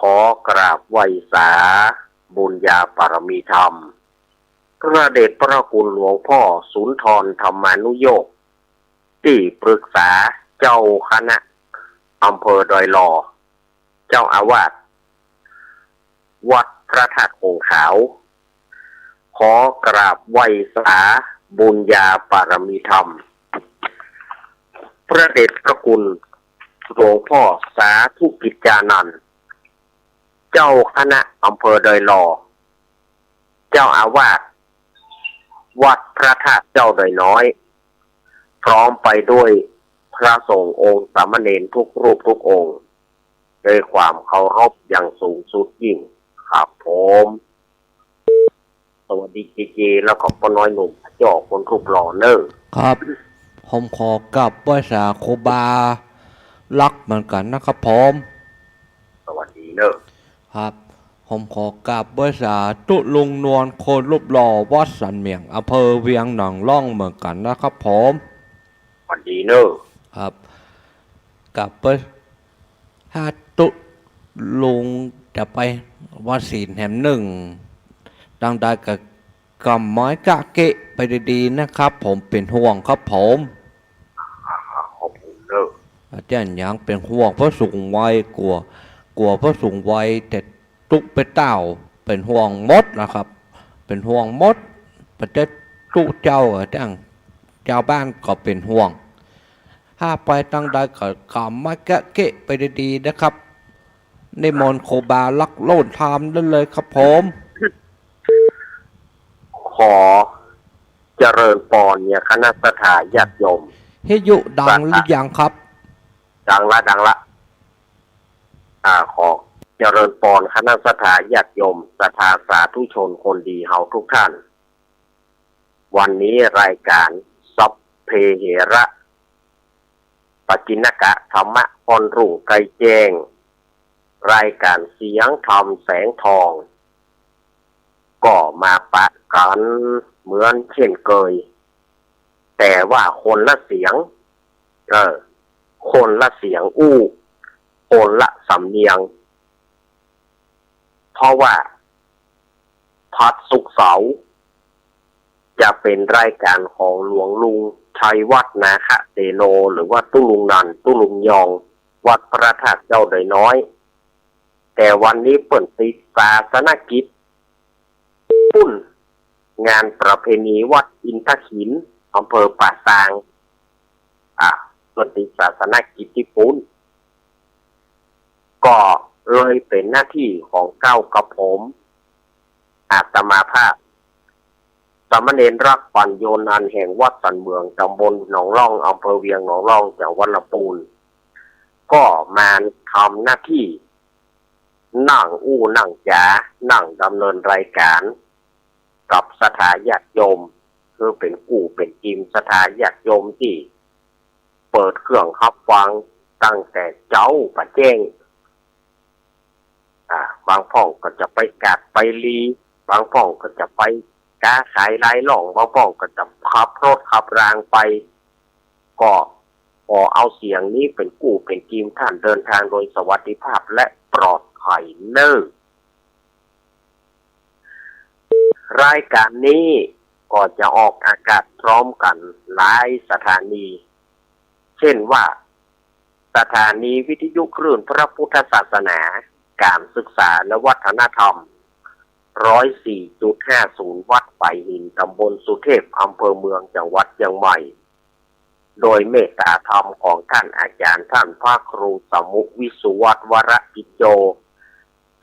ขอกราบไหว้สาบุญญาปารมีธรรมพระเดชพระคุณหลวงพ่อสุนทรธรรมานุโยคที่ปรึกษาเจ้าคณะอำเภอดอยหล่อเจ้าอาวาสวัดพระธาตุคงขาวขอกราบไหว้สาบุญญาปารมีธรรมพระเดชพระคุณหลวงพ่อสาธุกิจจานันท์เจ้าคณะอำเภอดอยหล่อเจ้าอาวาสวัดพระธาตุเจ้าดอยน้อยพร้อมไปด้วยพระสงฆ์องค์สามเณรทุกรูปทุกองค์ด้วยความเคารพอย่างสูงสุดยิ่งครับผมสวัสดีเจแล้วก็ป้าน้อยหนุ่มเจ้าคนรูปหล่อเนอครับผมขอกลับไหว้สาครูบารักเหมือนกันนะครับผมสวัสดีเนอครับผมขอกราบไหว้สาตุลุงนวลโคนรูปหล่อวัดสันเมียงอำเภอเวียงหนองล่องเหมือนกันนะครับผมสวัสดีเนอครับกลับไปถ้าตุลุงจะไปวัดศีลแห่งหนึ่งดังได้กับกำไม้กะเกะไปดีๆนะครับผมเป็นห่วงครับผมขอบคุณเนออาจารย์ยังเป็นห่วงเพราะสูงวัยกลัวเพราะสูงวัยแต่ตุกไปเต้าเป็นห่วงมดนะครับเป็นห่วงมดประเจ้าตุเจ้าจังเจ้าบ้านก็เป็นห่วงถ้าไปตั้งใดก็กำไม้กะเกะไปดีๆนะครับในมนโคบาลักโลดทามได้เลยครับผมขอเจริญปอนเนี่ยคณะสถาญาติโยมเฮยุดังหรือยังครับดังละขอเจริญปอนคณะสถาญาติโยมสถาสาธุชนคนดีเฮาทุกท่านวันนี้รายการซับเพเหระปกิณกะธรรมะพรรุ่งไกรแจ้งรายการเสียงธรรมแสงทองก็มาปะกันเหมือนเช่นเคยแต่ว่าคนละเสียงคนละเสียงอู้คนละสำเนียงเพราะว่าพัดศุกร์เสาร์จะเป็นรายการของหลวงลุงชัยวัฒนาคเสโนหรือว่าตุ้ลุงนันตุ้ลุงยองวัดพระธาตุเจ้าดอยน้อยแต่วันนี้เปิดติดศาสนกิจปุ้นงานประเพณีวัดอินทขินอำเภอป่าซางเปิดติดศาสนกิจที่ปุ้นก็เลยเป็นหน้าที่ของเก้ากับผมอาตมาภาพสามเณรรักปัญโยนันท์แห่งวัดสันเมืองตำบลหนองล่องอำเภอเวียงหนองล่องจังหวัดลำพูนก็มาทำหน้าที่นั่งนั่งจ๋านั่งดำเนินรายการกับสถาญาติโยมคือเป็นเป็นทีมสถาญาติโยมที่เปิดเครื่องรับฟังตั้งแต่เจ้าปะแจ้งบางพ่องก็จะไปกัดไปลีบางพ่องก็จะไปก้าขายไล่หล่องบางพ่องก็จะขับรถขับรางไปก็พอเอาเสียงนี้เป็นเป็นทีมท่านเดินทางโดยสวัสดิภาพและปลอดภัยเนอรายการนี้ก็จะออกอากาศพร้อมกันหลายสถานีเช่นว่าสถานีวิทยุคลื่นพระพุทธศาสนาการศึกษาและวัฒนธรรม 104.50 วัดป่ายหินตำบลสุเทพอำเภอเมืองจังหวัดเชียงใหม่โดยเมตตาธรรมของท่านอาจารย์ท่านพระครูสมุวิสุวัฒน์วรกิจโจ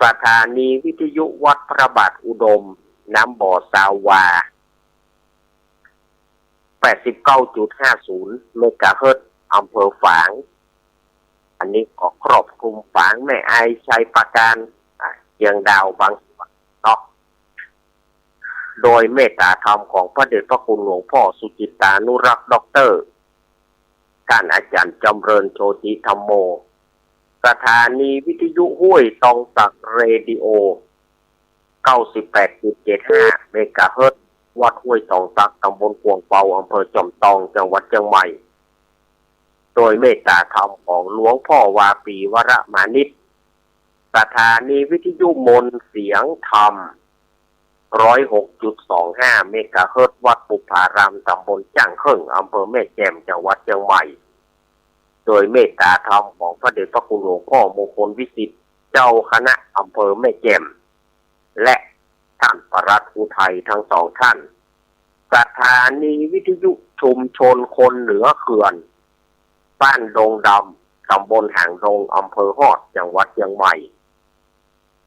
สถานีวิทยุวัดพระบาทอุดมน้ำบ่อสาวา 89.50 เมกะเฮิรตซ์อำเภอฝางอันนี้ก็ครอบคลุมฝางแม่ไอชัยปราการเชียงดาวบางส่วนเนาะโดยเมตตาธรรมของพระเดชพระคุณหลวงพ่อสุจิตานุรักษ์ด็อกเตอร์ท่านอาจารย์จำเริญโชติธรรมโมสถานีวิทยุห้วยตองสักเรดิโอ 98.75 เมกะเฮิรตซ์วัดห้วยตองสักตำบลกวงเปาอำเภอจอมทองจังหวัดเชียงใหม่โดยเมตตาธรรมของหลวงพ่อวาปีวรมานิช สถานีวิทยุมนเสียงธรรม 106.25 เมกะเฮิรตซ์วัดปุพารามตำบลจ้างเคิ่งอำเภอแม่แจ่มจังหวัดเชียงใหม่โดยเมตตาธรรมของพระเดชพระคุณหลวงพ่อมงคลวิสิทธิ์เจ้าคณะอำเภอแม่แจ่มและท่านปลัดอุทัยทั้งสองท่านสถานีวิทยุชุมชนคนเหนือเขื่อนบ้านดงดำตำบลหางดงอำเภอฮอดจังหวัดเชียงใหม่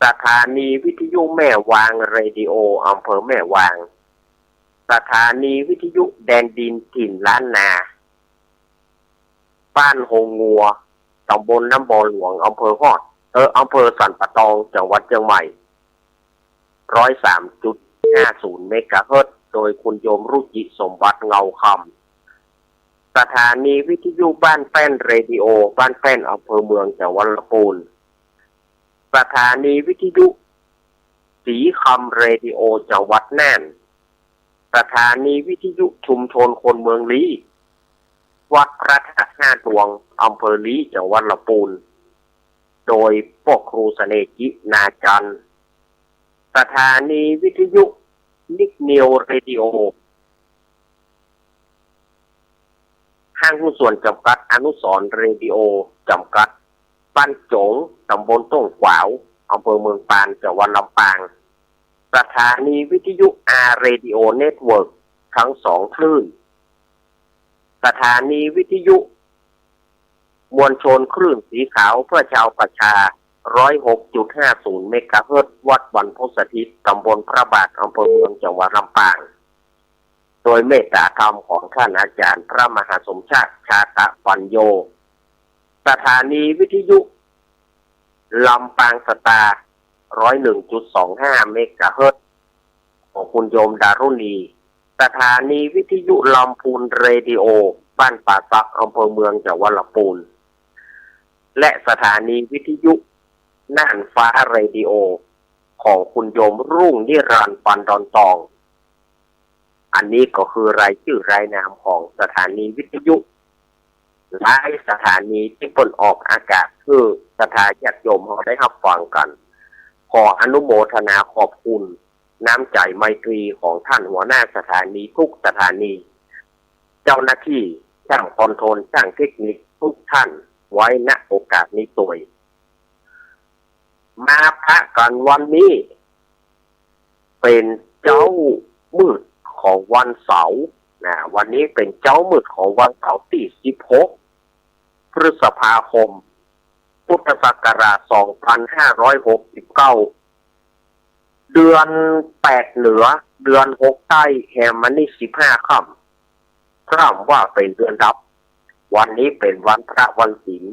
สถานีวิทยุแม่วางเรดิโออำเภอแม่วางสถานีวิทยุแดนดินถิ่นล้านนาบ้านหงงัวตำบลน้ำบอหลวงอำเภอฮอดอำเภอสันปะตองจังหวัดเชียงใหม่ 103.50 เมกะเฮิรตซ์โดยคุณโยมรุจิสมบัติเงาคำสถานีวิทยุบ้านแป้นเรดิโอบ้านแป้นอำเภอเมืองจังหวัดลำพูนสถานีวิทยุสีคำเรดิโอจังหวัดน่านสถานีวิทยุชุมชนคนเมืองลี้วัดพระธาตุ5ดวงอำเภอลี้จังหวัดลำพูนโดยพ่อครูเสน่ห์จินาจันทร์สถานีวิทยุนิกเนียวเรดิโอห้างหุ้นส่วนจำกัดอนุสรณ์เรดิโอจำกัดบ้านโจงตำบลต้งขวาวอำเภอเมืองปานจังหวัดลำปางสถานีวิทยุอาร์เรดิโอเน็ตเวิร์กทั้งสองคลื่นสถานีวิทยุมวลชนคลื่นสีขาวเพื่อชาวประชา 106.50 เมกะเฮิรตซ์วัดบรรพตสถิตตำบลพระบาทอำเภอเมืองจังหวัดลำปางโดยเมตตาธรรมของท่านอาจารย์พระมหาสมชาติชาตะปัญโยสถานีวิทยุลำปางสตาร์ 101.25 เมกะเฮิรตซ์ของคุณโยมดารุณีสถานีวิทยุลำพูนเรดิโอบ้านป่าซักอำเภอเมืองจังหวัดลำพูนและสถานีวิทยุน่านฟ้าเรดิโอของคุณโยมรุ่งนิรันดร์ปันดอนตองอันนี้ก็คือรายชื่อรายนามของสถานีวิทยุหลายสถานีที่เปิดออกอากาศคือสถาญาติโยมเราได้รับฟังกันขออนุโมทนาขอบคุณน้ำใจไมตรีของท่านหัวหน้าสถานีทุกสถานีเจ้าหน้าที่ช่างคอนโทรลช่างเทคนิคทุกท่านไว้ณโอกาสนี้ตัวยมาพระกันวันนี้เป็นเจ้ามืดของวันเสาร์นะวันนี้เป็นเจ้ามืดของวันเสาร์ที่16 พฤษภาคมพุทธศักราช 2569 เดือน8เหนือเดือน6ใต้แฮมมันนี่15ค่ำพร่ำว่าเป็นเดือนดับวันนี้เป็นวันพระวันศีล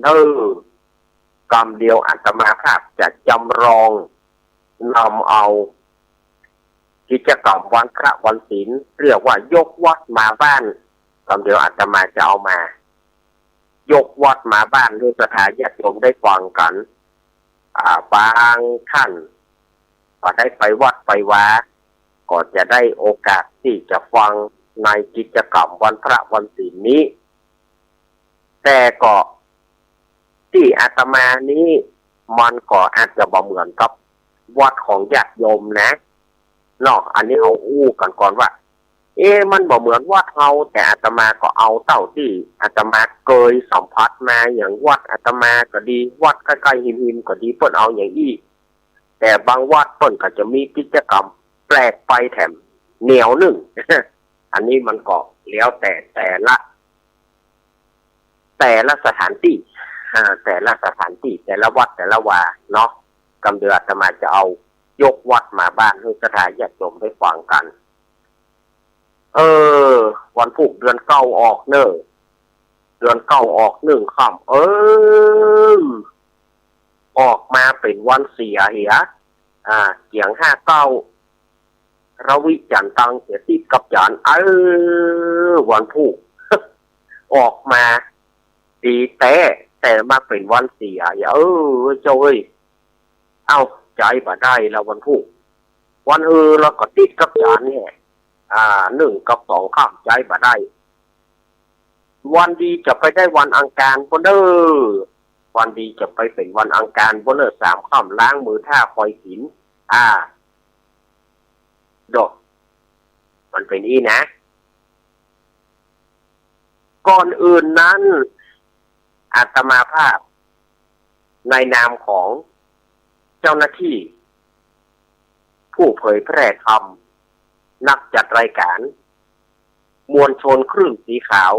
กรรมเดียวอาตมาภาพจะจำลองนำเอากิจกรรมวันพระวันศีลเรียกว่ายกวัดมาบ้านกรรมเดียวอาตมาจะเอามายกวัดมาบ้านด้วยสถาญาติโยมได้ฟังกันบางท่านก็ได้ไปวัดไปวาก็จะได้โอกาสที่จะฟังในกิจกรรมวันพระวันศีลนี้แต่ก็ที่อาตมานี้มันก็อาจจะบ่เหมือนกับวัดของญาติโยมนะเนาะอันนี้เอาอู้กันก่อนว่ามันบ่เหมือนวัดเราแต่อาตมาก็เอาเท่าที่อาตมาเคยสัมผัสมาอย่างวัดอาตมาก็ดีวัดใกล้ๆหิมๆก็ดีเปิ้นเอาอย่างอี้แต่บางวัดเปิ้นก็จะมีกิจกรรมแปลกไปแถมเหนียวหนึ่ง อันนี้มันก็แล้วแต่ละสถานที่แต่ละสถานที่แต่ละวัดแต่ละวาเนาะกำเดืออาตมาจะเอายกวัดมาบ้านให้สถาญาติโยมได้ฟังกันวันพุธเดือนเก้าออกเดือนเก้าออก1 ค่ำออกมาเป็นวันเสียเหียเกียง59ระวิจันตังเสียติดกับจานวันพุธ ออกมาดีแต่มาเป็นวันเสียอย่าเจ้าเอ้ยเอาใจบ่ได้แล้ววันพุธวันเราก็ติดกับจานเนี่ย1 กับ 2ข้ามใจบ่ได้วันดีจะไปได้วันอังคารก็เด้อ วันดีจะไปเป็นวันอังคารบ่เลิกสามค่ำล้างมือท่าคอยกินดอกมันเป็นอีนะก่อนอื่นนั้นอาตมาภาพในนามของเจ้าหน้าที่ผู้เผยแพร่ธรรมนักจัดรายการมวลชนคลื่นสีขาว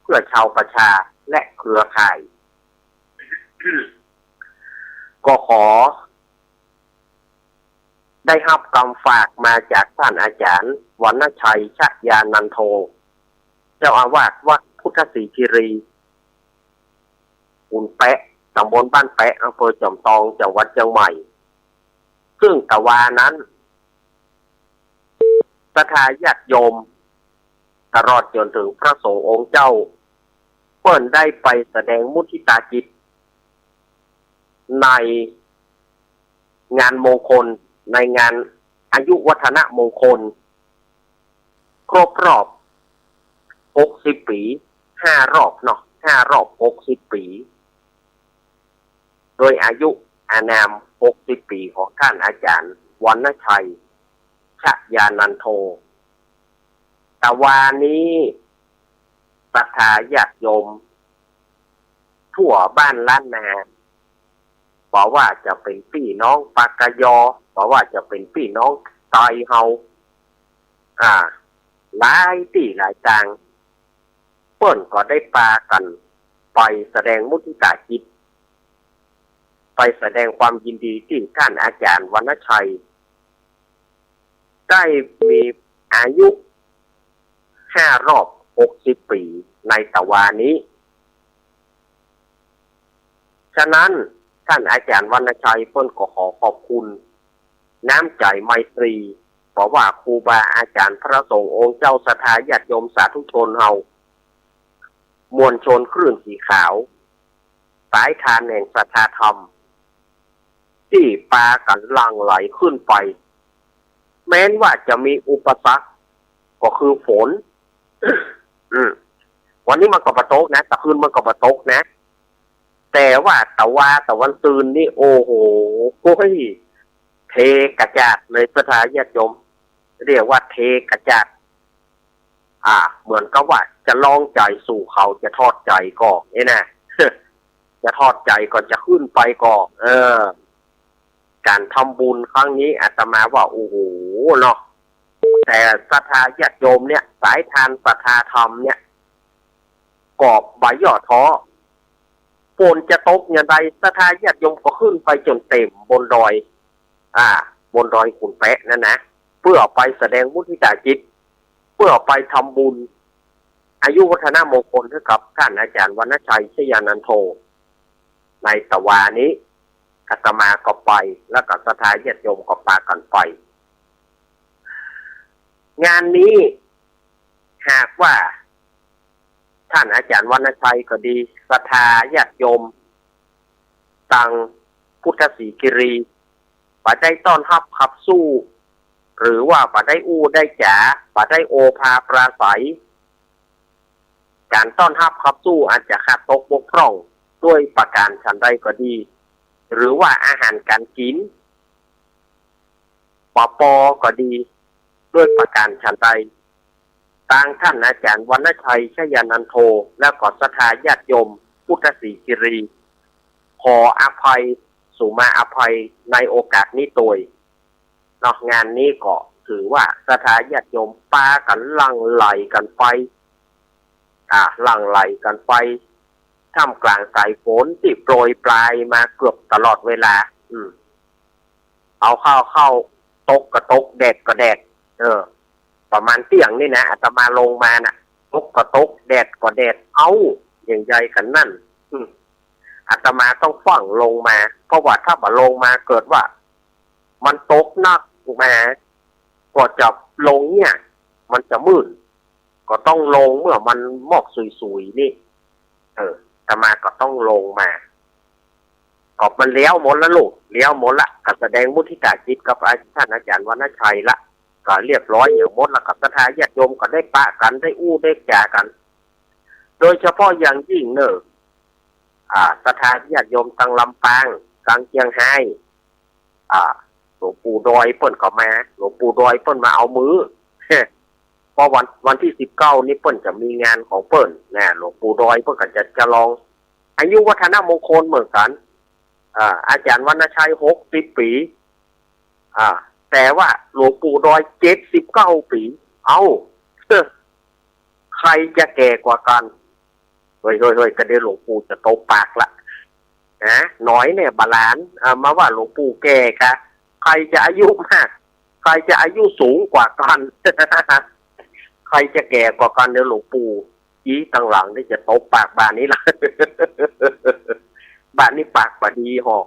เพื่อชาวประชาและเครือข่าย ก็ขอได้รับคำฝากมาจากท่านอาจารย์วรรณชัยชยานันโทเจ้าอาวาสวัดพุทธศรีคีรีอุ่นแปะตำบลบ้านแปะอำเภอจอมทองจังหวัดเชียงใหม่ซึ่งตะวานั้นศรัทธาญาติโยมตลอดจนถึงพระสงฆ์องค์เจ้าเปิ้นได้ไปแสดงมุทิตาจิตในงานมงคลในงานอายุวัฒนมงคลครบรอบ60 ปี5 รอบเนาะ5 รอบ60 ปีโดยอายุอานาม60 ปีของท่านอาจารย์วรรณชัยชยานันโทแต่วานี้ศรัทธาญาติโยมทั่วบ้านล้านนาบอกว่าจะเป็นพี่น้องปากกยอบอกว่าจะเป็นพี่น้องไตเฮาหลายที่หลายทางเปิ้นก็ได้ปากันไปแสดงมุทิตาจิตไปแสดงความยินดีที่ท่านอาจารย์วรรณชัยได้มีอายุ5 รอบ60 ปีในตะวานี้ฉะนั้นท่านอาจารย์วรรณชัยเพิ่นก็ขอขอบคุณน้ำใจไมตรีบอกว่าครูบาอาจารย์พระสงฆ์องค์เจ้าศรัทธาญาติโยมสาธุชนเฮามวลชนคลื่นสีขาวสายทานแห่งศรัทธาธรรมที่ปากันหลั่งไหลขึ้นไปแม้นว่าจะมีอุปสรรคก็คือฝน วันนี้มันก็บ่ตกนะแต่คืนมันก็บ่ตกนะแต่ว่าตะวันตื่นนี่โอ้โหเทกระจาดเลยศรัทธาญาติโยมเรียกว่าเทกระจาดเหมือนกับว่าจะลองใจสู่เขาจะทอดใจก็นี่นะ จะทอดใจก็จะขึ้นไปก็การทำบุญครั้งนี้อาตมาว่าโอ้โหเนาะแต่ศรัทธาญาติโยมเนี่ยสายทานศรัทธาธรรมเนี่ยกอบใบย่อท้อฝนจะตกอย่างใดศรัทธาญาติโยมก็ขึ้นไปจนเต็มบนดอยบนดอยขุนแปะนั่นนะเพื่อไปแสดงมุทิตาจิตเพื่อไปทำบุญอายุวัฒนมงคลให้กับท่านอาจารย์วรรณชัยชยานันโทในตะวานี้อาตมาก็ไปแล้วก็ศรัทธาญาติโยมก็พากันไปงานนี้หากว่าท่านอาจารย์วรรณชัยก็ดีศรัทธาญาติโยมตังพุทธศรีคีรีบ่ได้ต้อนรับขับสู้หรือว่าบ่ได้อู้ได้จ๋าบ่ได้โอภาปราศัยการต้อนรับขับสู้อาจจะขาดตกบกพร่องด้วยประการฉันใดก็ดีหรือว่าอาหารการกินปปก็ดีด้วยประการฉันใดทางท่านอาจารย์วรรณชัยชยานันโทและก็ศรัทธาญาติโยมพุทธศรีคีรีขออภัยสุมาอภัยในโอกาสนี้โดยนอกงานนี้ก็ถือว่าศรัทธาญาติโยมปากันหลั่งไหลกันไปหลั่งไหลกันไปท่ามกลางสายฝนที่โปรยปลายมาเกือบตลอดเวลาเอาเข้าตกก็ตกแดดก็แดดประมาณเที่ยงนี่นะอาตมาลงมาน่ะตกก็ตกแดดก็แดดอย่างใจกันนั่นอาตมาต้องฟังลงมาเพราะว่าถ้าบ่ลงมาเกิดว่ามันตกหนักมาก็จะลงเนี่ยมันจะมืดก็ต้องลงเมื่อมันหมอกสุยๆนี่อาตมาก็ต้องลงมาก็มันเลี้ยวหมดแล้วลูกเลี้ยวหมดละก็แสดงมุทิตาจิตกับท่านอาจารย์วรรณชัยละก็เรียบร้อยอย่างหมดแล้วกับศรัทธาญาติโยมก็ได้ปะกันได้อู้ได้แจกันโดยเฉพาะอย่างยิ่ง สถานญาติโยมตังลำปางตังเชียงไฮ้หลวงปู่ดอยเปิ้นก็มาหลวงปู่ดอยเปิ้นมาเอามือ พอวันที่19นี่เปิ้นจะมีงานของเปิ้นนะหลวงปู่ดอยเปิ้นก็จะลองอายุวัฒนมงคลเหมือนกันอาจารย์วรรณชัย60 ปีแต่ว่าหลวงปู่ดอย79 ปีเอาใครจะแก่กว่ากันเฮ้ยก็เดี๋ยวหลวงปู่จะโตปากละนะน้อยเนี่ยบาลานมาว่าหลวงปู่แก่กะใครจะอายุมากใครจะอายุสูงกว่ากัน ใครจะแก่กว่ากันเดี๋ยวหลวงปู่ยี่ตั้งหลังนี่จะโตปากบานนี้ละ บานนี้ปากบาดีหอก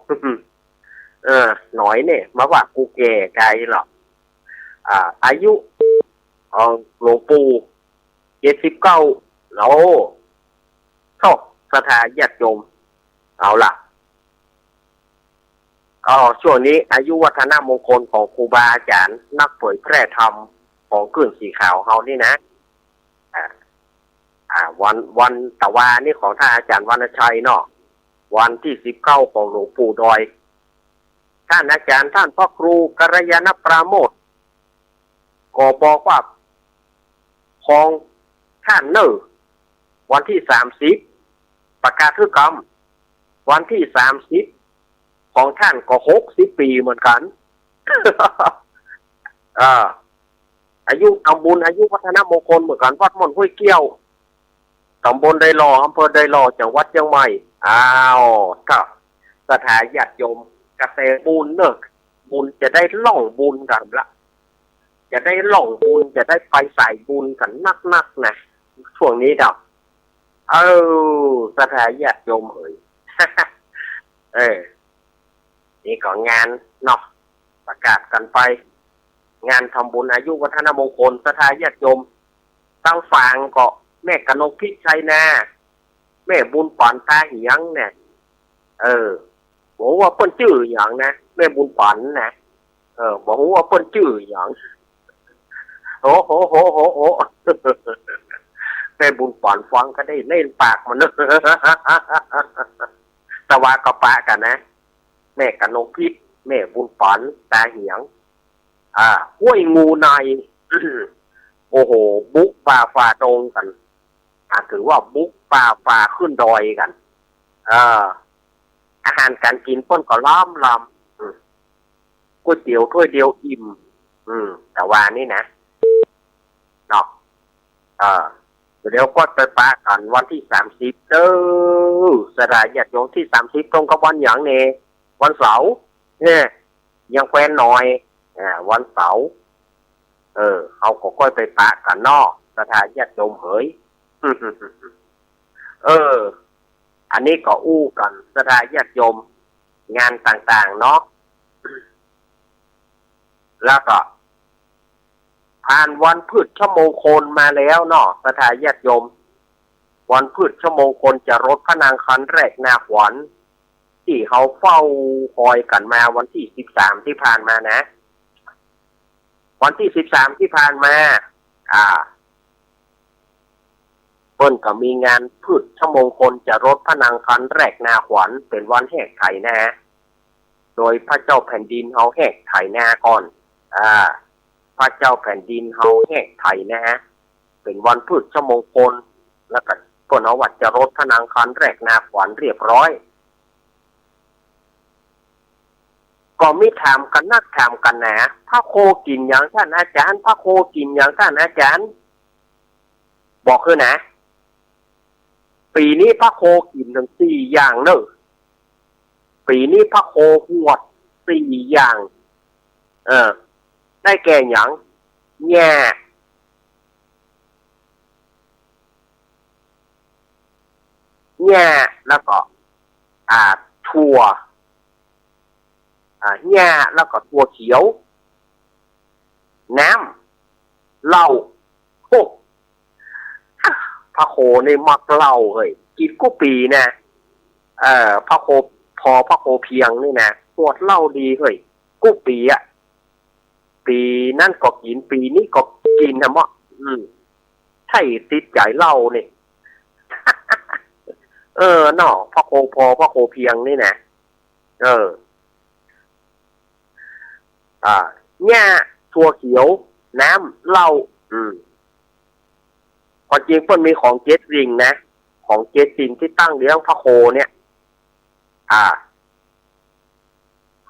หน่อยเนี่ยมาว่ากูแก่ไกลหรอกอายุหลวงปู่79แล้วสถานญาติโยมเอาล่ะช่วงนี้อายุวัฒนมงคลของครูบาอาจารย์นักเผยแพร่ธรรมของคลื่นสีขาวเฮานี่นะวันตะวานี่ของท่านอาจารย์วรรณชัยเนาะวันที่19ของหลวงปู่ดอยท่านอาจารย์ท่านพ่อครูกัลยาณปราโมทย์ก็บอกว่าของท่านเนอวันที่30ประกาศกรรมวันที่30ของท่านก็60 ปีเหมือนกัน อายุตำบลอายุวัฒนมงคลเหมือนกันวัดม่อนห้วยเกี้ยวตำบลไดหล่ออำเภอไดหล่อจังหวัดเชียงใหม่ก็สถานญาติโยมเกษตรบุญเนอะบุญจะได้ล่องบุญกันละจะได้ล่องบุญจะได้ไปใส่บุญกันนักนะช่วงนี้ดอกสถานญาติโยมเอ๋ย นี่ก็งานเนาะประกาศกันไปงานทำบุญอายุวัฒนมงคลสถานญาติโยมตั้งฝางก็แม่กนกพิชัยนาแม่บุญปานตาเหียงเนี่ยบอกว่าเปิ้นชื่ออย่างนะแม่บุญปานนะบอกว่าเปิ้นชื่ออย่างโอ้แม่บุญปานฟังก็ได้เล่นปากมัน ตะวากระปะกันนะแม่กนกพิษแม่บุญปานตาเหียงห้วยงูใน โอ้โหบุกป่าฝ่าตรงกันถือว่าบุกป่าฝ่าขึ้นดอยกันอาหารการกินป้นก็ล้อมก๋วยเตี๋ยวถ้วยเดียวอิ่มแต่ว่านี่นะเนาะเดี๋ยวก็ไปปะกันวันที่30สถานญาติโยมที่30ตรงกับวันอย่างนี้วันเสาร์เนี่ยยังแควนหน่อยวันเสาร์เขาก็ค่อยไปปะกันนอกสถานญาติโยมเฮ้ย อันนี้ก็อู้กันสถานญาติโยมงานต่างๆเนาะ แล้วก็ผ่านวันพืชชั่วโมงคนมาแล้วเนาะสถานญาติโยมวันพืชชั่วโมงคนจะรถพระนางคันแรกนาขวัญที่เขาเฝ้าคอยกันมาวันที่13ที่ผ่านมานะวันที่13ที่ผ่านมาเปิ้นก็มีงานพืชชั่วโมงคนจะรถพระนางคันแรกนาขวัญเป็นวันแหกไถนาโดยพระเจ้าแผ่นดินเขาแหกไถนาก่อนพระเจ้าแผ่นดินเฮาแหกไถนะฮะเป็นวันพืชชั่วโมงคนแล้วก็ต้นเอาวัดจะรถพระนางคันแรกนาขวัญเรียบร้อยก็มีถามกันนักถามกันนะพระโคกินอย่างท่านอาจารย์พระโคกินอย่างท่านอาจารย์บอกคือนะปีนี้พระโคกินถึง4 อย่างเนอะปีนี้พระโคหวด4 อย่างได้แก่อย่างแง่แล้วก็ถั่วแง่แล้วก็ถั่วเขียวน้ำเหล้าพวกพระโคในมักเหล้าเฮ้ยกินกูปีนะพระโคพระโคเพียงนี่นะปวดเหล้าดีเฮ้ยกูปีปีนั่นก็กินปีนี้ก็กินนะมั้งใช่ติดใจเหล้านี่ เนาะพ่อโคพอพ่อโคเพียงนี่นะเออหญ้าถั่วเขียวน้ำเหล้าความจริงเพิ่นมีของเจ็ดสิ่งนะของเจ็ดสิ่งที่ตั้งเลี้ยงพระโคเนี่ย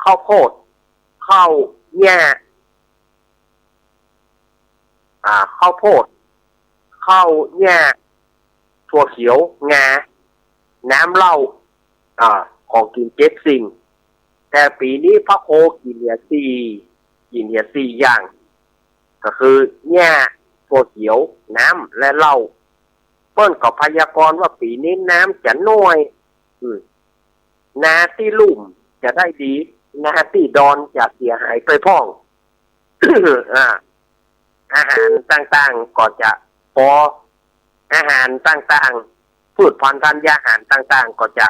ข้าวโพดข้าวหญ้าข้าวโพดข้าวหญ้าถั่วเขียวงาน้ำเหล้าของกินเจ็ดสิ่งแต่ปีนี้พระโคกินเนี่ยสี่อย่างก็คือหญ้าถั่วเขียวน้ำและเหล้าเปิ้นก็พยากรณ์ว่าปีนี้น้ำจะน้อยนาที่ลุ่มจะได้ดีนาที่ดอนจะเสียหายไปพ่อง อาหารต่างๆก็จะพออาหารต่างๆพืชพันธุ์ธัญญาหารต่างๆก็จะ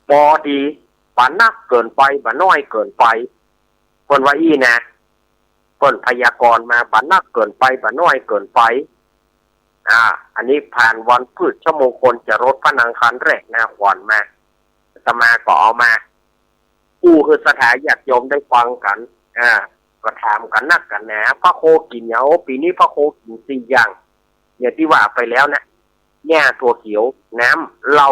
พอดีบ่นักเกินไปบ่น้อยเกินไปเพิ่นว่าอีนะเพิ่นพยากรณ์มาบ่นักเกินไปบ่น้อยเกินไปอันนี้ผ่านวันพืชชั่วโมงคนจะรดพระนางคันแรกนะขวัญมาอาตมาก็เอามาคือสถานญาติโยมได้ฟังกันก็ถามกันนักกันนะพระโคกินเหนียวปีนี้พระโคกินสี่อย่างอย่างที่ว่าไปแล้วนะหญ้าถั่วเขียวน้ำเหล้า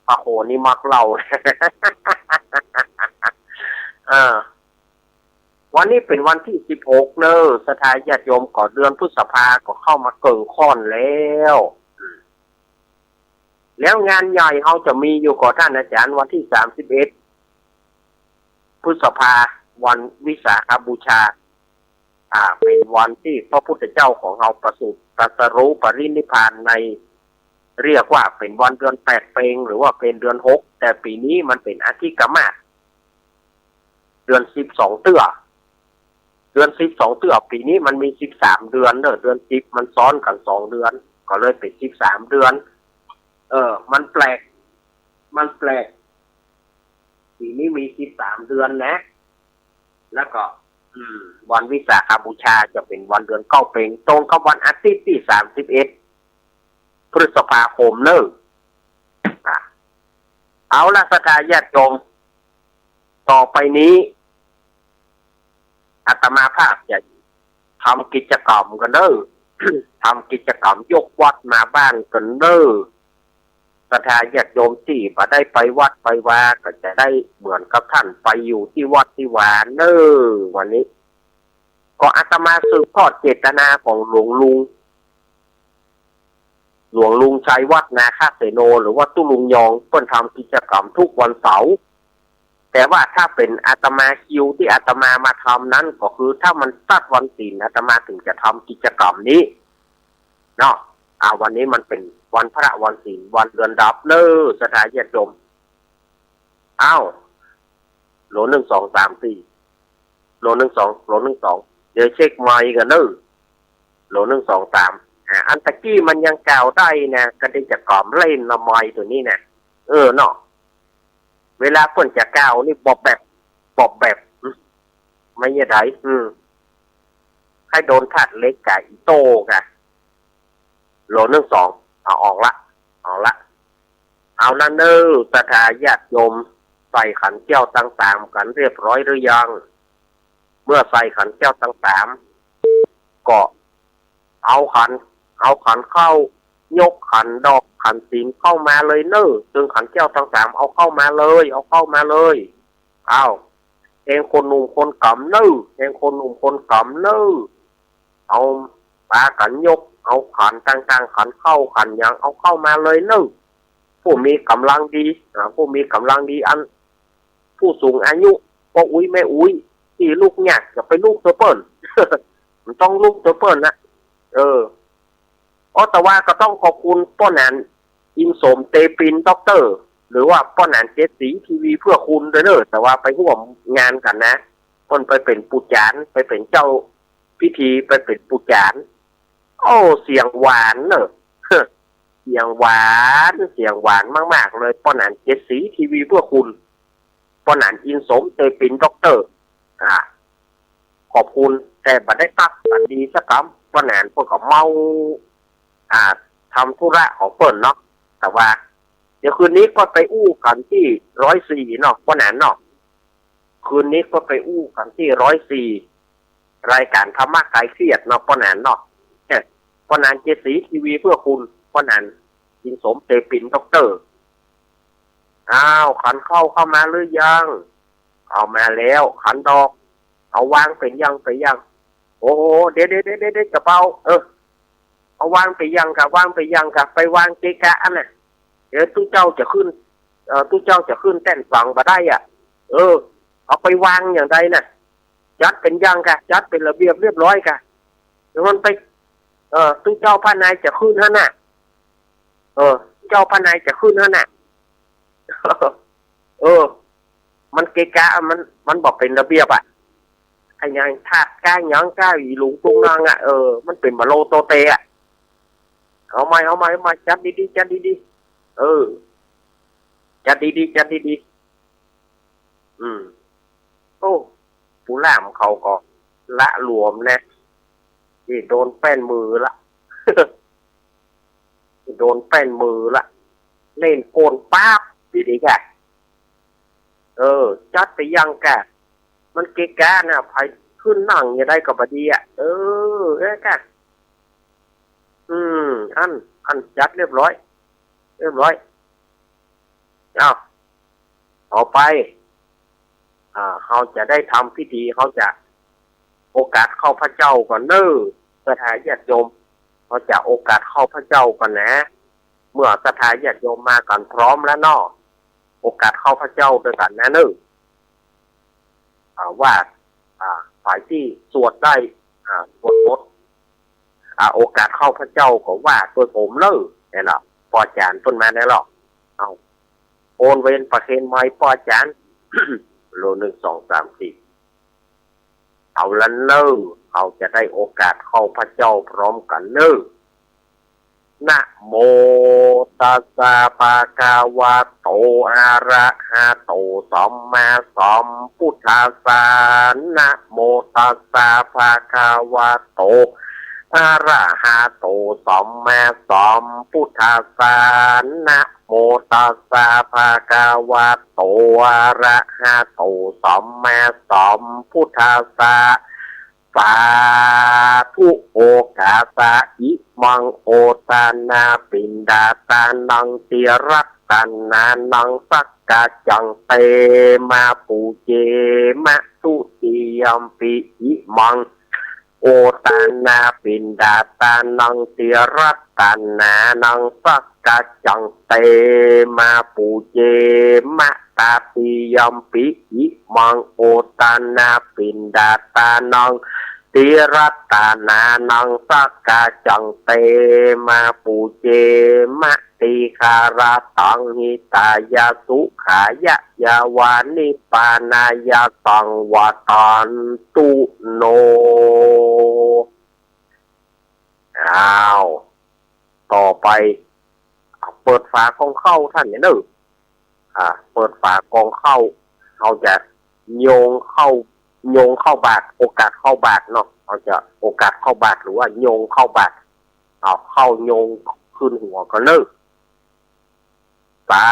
พระโคนี่มักเหล้า วันนี้เป็นวันที่16เนอะสถานญาติโยมก่อเดือนพฤษภาก็เข้ามาเกิ่งค่อนแล้วแล้วงานใหญ่เขาจะมีอยู่ก่อท่านอาจารย์วันที่31พฤษภาวันวิสาขบูชาเป็นวันที่พระพุทธเจ้าของเราประสูติตรัสรู้ปรินิพพานในเรียกว่าเป็นวันเดือน8เพ็งหรือว่าเป็นเดือน6แต่ปีนี้มันเป็นอาทิตย์กมาศเดือน12เตื้อเดือน12เตื้อปีนี้มันมี13เดือนเด้อเดือน10มันซ้อนกัน2เดือนก็เลยเป็น13เดือนมันแปลกปีนี้มี13เดือนนะแล้วก็วันวิสาขบูชาจะเป็นวันเดือนเก้าเพ็งตรงกับวันอาทิตย์ที่31พฤษภาคมเนอะเอาละสถานญาติโยมต่อไปนี้อาตมาภาพจะทำกิจกรรมกันเด้อ ทำกิจกรรมยกวัดมาบ้านกันเด้อสถานญาติโยมที่มาได้ไปวัดไปวาก็จะได้เหมือนกับท่านไปอยู่ที่วัดที่วาเด้อวันนี้ก็อาตมาสืบทอดเจตนาของหลวงลุงชัยวัดนาคาเสโนหรือว่าตุลุงยองเพิ่นทำกิจกรรมทุกวันเสาร์แต่ว่าถ้าเป็นอาตมาคิวที่อาตมามาทำนั้นก็คือถ้ามันตัดวันศีลอาตมาถึงจะทำกิจกรรมนี้เนาะวันนี้มันเป็นวันพระวันศีลวันเดือนดับเนอะสถานญาติโยมโหล1 2 3 4โหล1 2เดี๋ยวเช็คไมค์กันเนอะโหล1 2 3อันตะกี้มันยังกล่าวได้นะก็ได้จะกล่อมเล่นละไมตัวนี้นะเนาะเวลาเพิ่นจะกล่าวนี่บอกแบบไม่ใช่ไดให้โดนถัดเล็กกับอีโต้กะโหล1 2เอาออกละเอานั่นเนอะสถานญาติโยมใส่ขันแก้วต่างๆกันเรียบร้อยหรือยังเมื่อใส่ขันแก้วต่างๆก็เอาขันเข้ายกขันดอกขันศีลเข้ามาเลยเนอะซึ่งขันแก้วต่างๆเอาเข้ามาเลยเอาเองคนหนุ่มคนกำเนอะเอาปากันยกเอาขันต่างๆขันเข้าขันยังเอาเข้ามาเลยเนอะผู้มีกำลังดีอันผู้สูงอายุพ่ออุ้ยแม่อุ้ยที่ลูกเนี่ยจะไปลูกตัวเปิ้ล มันต้องลูกตัวเปิ้ลนะแต่ว่าก็ต้องขอบคุณป้อนันอินสมเตปินด็อกเตอร์หรือว่าป้อนันเจสีทีวีเพื่อคุณด้วยเนอะแต่ว่าไปร่วมงานกันนะคนไปเป็นปูจานไปเป็นเจ้าพิธีไปเป็นปูจานเสียงหวานเนอะ เสียงหวานมากๆเลยป้อนันเจสีทีวีเพื่อคุณป้อนันอินสมเตปินด็อกเตอร์ขอบคุณแต่บัดได้ตักบัดดีสักคำป้อนันพวกเขาเมาทำธุระของเปิ้นเนาะ แต่ว่า เดี๋ยวคืนนี้ก็ไปอู้กันที่104เนาะป้าแหนนเนาะคืนนี้ก็ไปอู้กันที่104รายการธรรมะคลายเครียดเนาะป้าแหนนเนาะป้าแหนนเจสีทีวีเพื่อคุณป้าแหนนจินสมเตปินด็อกเตอร์อ้าวขันเข้ามาหรือยังเอามาแล้วขันดอกเอาวางเป็นยังโอ้โหเดี๋ยวกระเป๋าเอาวางไปยังกับไปวางเกะกะอันน่ะเดี๋ยวตู้เจ้าจะขึ้นเต้นฟังมาได้อ่ะเอาไปวางอย่างไรน่ะจัดเป็นยังกะจัดเป็นระเบียบเรียบร้อยกะเดี๋ยวมันไปตู้เจ้าพระนายจะขึ้นฮะน่ะเจ้าพระนายจะขึ้นฮะน่ะมันเกะกะมันบอกเป็นระเบียบอ่ะไอ้ยังธาตุก้าหยังก้าอีหลุงตุงนางอ่ะมันเป็นมาโลโตเตอ่ะเอามาจัดดีๆจัดดีโอ้ผู้ล่ามเขาก็ละหลวมนะที่โดนแป้นมือละโดนแป้นมือละเล่นโกนป๊าบดีๆแกจัดไปยังแกมันเกะกะนะไปขึ้นนั่งอย่าได้กับบดีอ่ะแกอันจัดเรียบร้อยต่อไปเขาจะได้ทำพิธีเขาจะโอกาสเข้าพระเจ้าก่อนสถาญาติโยมเขาจะโอกาสเข้าพระเจ้าก่อนนะเมื่อสถาญาติโยมมากันพร้อมแล้วโอกาสเข้าพระเจ้าด้วยกันนะว่าฝ่ายที่สวดได้สวดบทโอกาสเข้าพระเจ้าก็ว่าตัวผมเนี่ยเนาะปอจานต้นมาเนี่ยหรอกเอาโอนเวนประเคนไม้ปอจาน โล1 2 3 4เอาละเขาจะได้โอกาสเข้าพระเจ้าพร้อมกันนะโมตัสสะภะคะวะโตอะระหะโตสัมมาสัมพุทธัสสะนะโมตัสสะภะคะวะโตอะระหะโตสัมมาสัมพุทธัสสะนะโมตัสสะภะคะวะโตอะระหะโตสัมมาสัมพุทธัสสะสาธุโอกาสะอิมังโอตานาปินดาตานังเตียรัตตานานังสักกะจังเตมาปูเจมะตุติยัมปิอิมังโอตานาปินดาตานังเตียรัตตานานังสักกะจังเตมาปูเจมะตาติยัมปิอิมังโอตานาปินดาตานังติรัตตานานังสักกะจังเตมาปูเจมะติคาราตังหิตายาสุขายะยาวานิปานายาตังวาตันตุโนต่อไปเปิดฝากองเข้าท่านเนี่ยเปิดฝากองเข้าเขาจะโยงเข้าบาทโอกาสเข้าบาทเนาะเขาจะโอกาสเข้าบาทหรือว่าโยงเข้าบาทเข้าโยงขึ้นหัวก็สา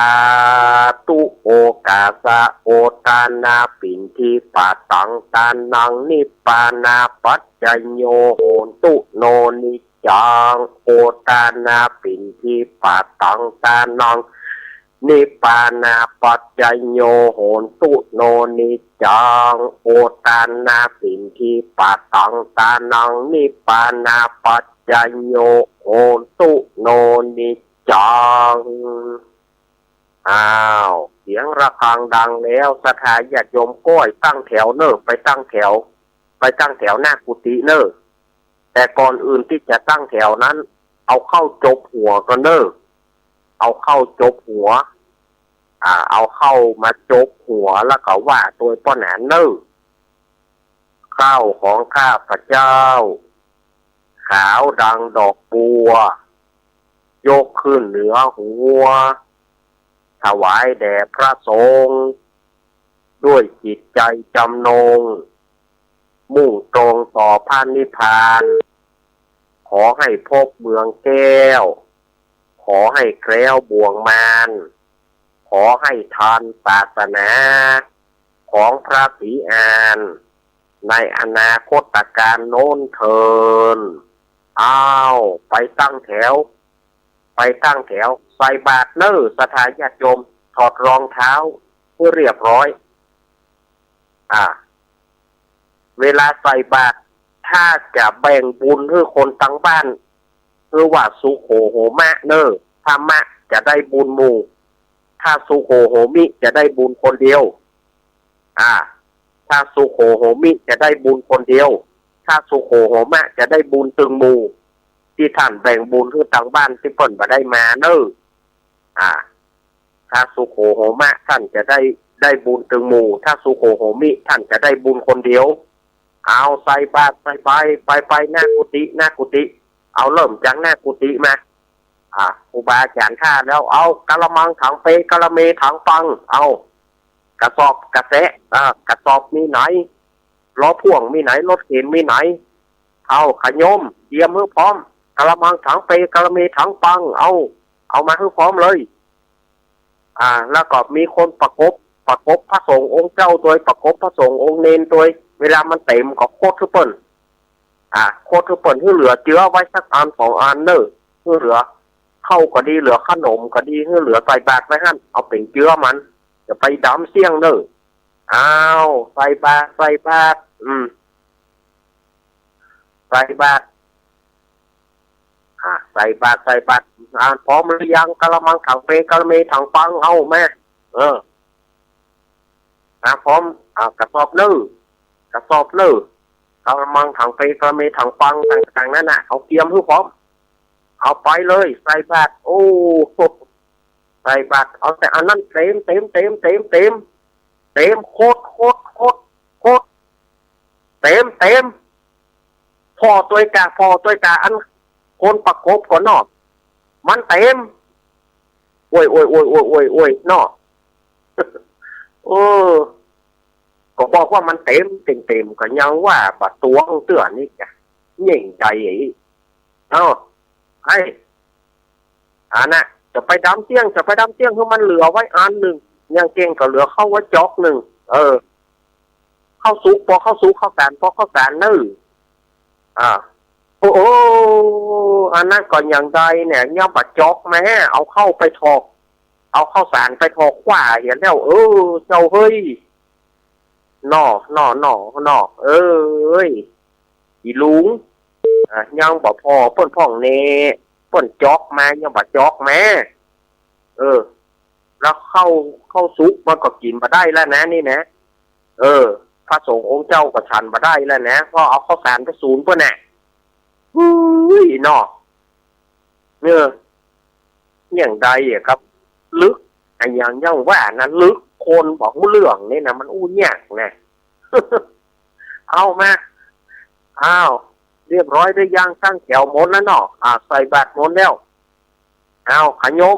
ธุโอกาสะโอตานาปินทิปะตังตานังนิปานาปัจจโยโหนตุโนนิจังโอตานาปินทิปะตังตานังนิปานาปัจจโยโหนตุโนนิจังโอตานาปินทิปะตังตานังนิปานาปัจจโยโหนตุโนนิจังเสียงระฆังดังแล้วสถาญาติโยมก้อยตั้งแถวไปตั้งแถวหน้ากุฏิแต่ก่อนอื่นที่จะตั้งแถวนั้นเอาเข้าจบหัวก็เอาเข้าจบหัวเอาเข้ามาจบหัวแล้วก็ว่าตัวป้อนแหนข้าวของข้าพเจ้าขาวดังดอกบัวยกขึ้นเหนือหัวถวายแด่พระสงฆ์ด้วยจิตใจจำนงมุ่งตรงต่อพระนิพพานขอให้พบเมืองแก้วข อให้แคล้วบ่วงมารขอให้ทานศาสนาของพระศรีอานในอนาคตการโน้นเทินอ้าวไปตั้งแถวใส่บาตรเนอสถานญาติโยมถอดรองเท้าเพื่อเรียบร้อยเวลาใส่บาตรถ้าจะแบ่งบุญให้คนทั้งบ้านคือว่าสุโขโหมะเนอถ้ามะจะได้บุญหมู่ถ้าสุโขโหมิจะได้บุญคนเดียวถ้าสุโขโหมิจะได้บุญคนเดียวถ้าสุโขโหมะจะได้บุญตึงหมู่ที่ท่านแบ่งบุญให้ทั้งบ้านที่เพิ่นบ่ได้มาเนอถ้าสุโขโหมะท่านจะได้บุญตึงหมู่ถ้าสุโขโหมิท่านจะได้บุญคนเดียวเอาใส่บาตรไปหน้ากุฏิเอาเริ่มจากหน้ากุฏิมาครูบาอาจารย์ท่าแล้วเอากะละมังถังเปกะละเมถังปังเอากระสอบกระแสกระสอบมีไหนล้อพ่วงมีไหนรถเข็นมีไหนเอาขยมเตรียมให้พร้อมกะละมังถังเปกะละเมถังปังเอามาให้พร้อมเลยแล้วก็มีคนประกบพระสงฆ์องค์เจ้าตัวประกบพระสงฆ์องค์เนนตัวเวลามันเต็มก็โคตรทุกคนโคตรทุกคนที่เหลือเจือไว้สักอันสองอันเนอที่เหลือเข้าก็ดีเหลือขนมก็ดีที่เหลือใส่บาตรไว้หั่นเอาเป็นเจือมันจะไปดำเสี่ยงเนอใส่บาตรใส่บาตรใส่บาตรพร้อมหรือยังกะละมังถังเปกะละเมถังปังเอาแม่พร้อมกระสอบเนื้อกะละมังถังเปกะละเมถังปังต่างๆนั่นน่ะเอาเตรียมให้พร้อมเอาไปเลยใส่บาตรโอ้ใส่บาตรเอาแต่อันนั้นเต็มโคตรเต็มพอตัวกาอันคนประกบก่อนเนาะมันเต็มโอ้ยเนาะก็บอกว่ามันเต็มก็ยังว่าบัดตัวของเตือนนี่จ้ะยิ่งใจอีกไอ้น่ะจะไปดำเตี้ยงให้มันเหลือไว้อันหนึ่งยังเก่งก็เหลือเข้าไว้จอกหนึ่งเข้าสุกพอเข้าสุกเข้าสารนึ่งอันนั้นก่อนอย่างใดเนี่ยย่ำบัดจอกแม่เอาเข้าไปถอกเอาเข้าสารไปถอกขวาเห็นแล้วเจ้าเฮ้ยนออีลุงยังบ่พอเปิ้นพ่องเนเปิ้นจอกมายังบ่จอกแม่แล้วเข้าซุกมันก็กินมาได้แล้วนะนี่นะพระสงฆ์องค์เจ้าก็ฉันมาได้แล้วนะเพราะเอาข้าวสารไปศูนย์เปิ้นน่ะนออย่างใดครับลึกอย่างยังว่านั้นลึกคนบอกเรื่องนี่นะมันยากนะเอามาเรียบร้อยได้ยังตั้งแถวหมดแล้วเนาะใส่บาตรหมดแล้วเอาขยม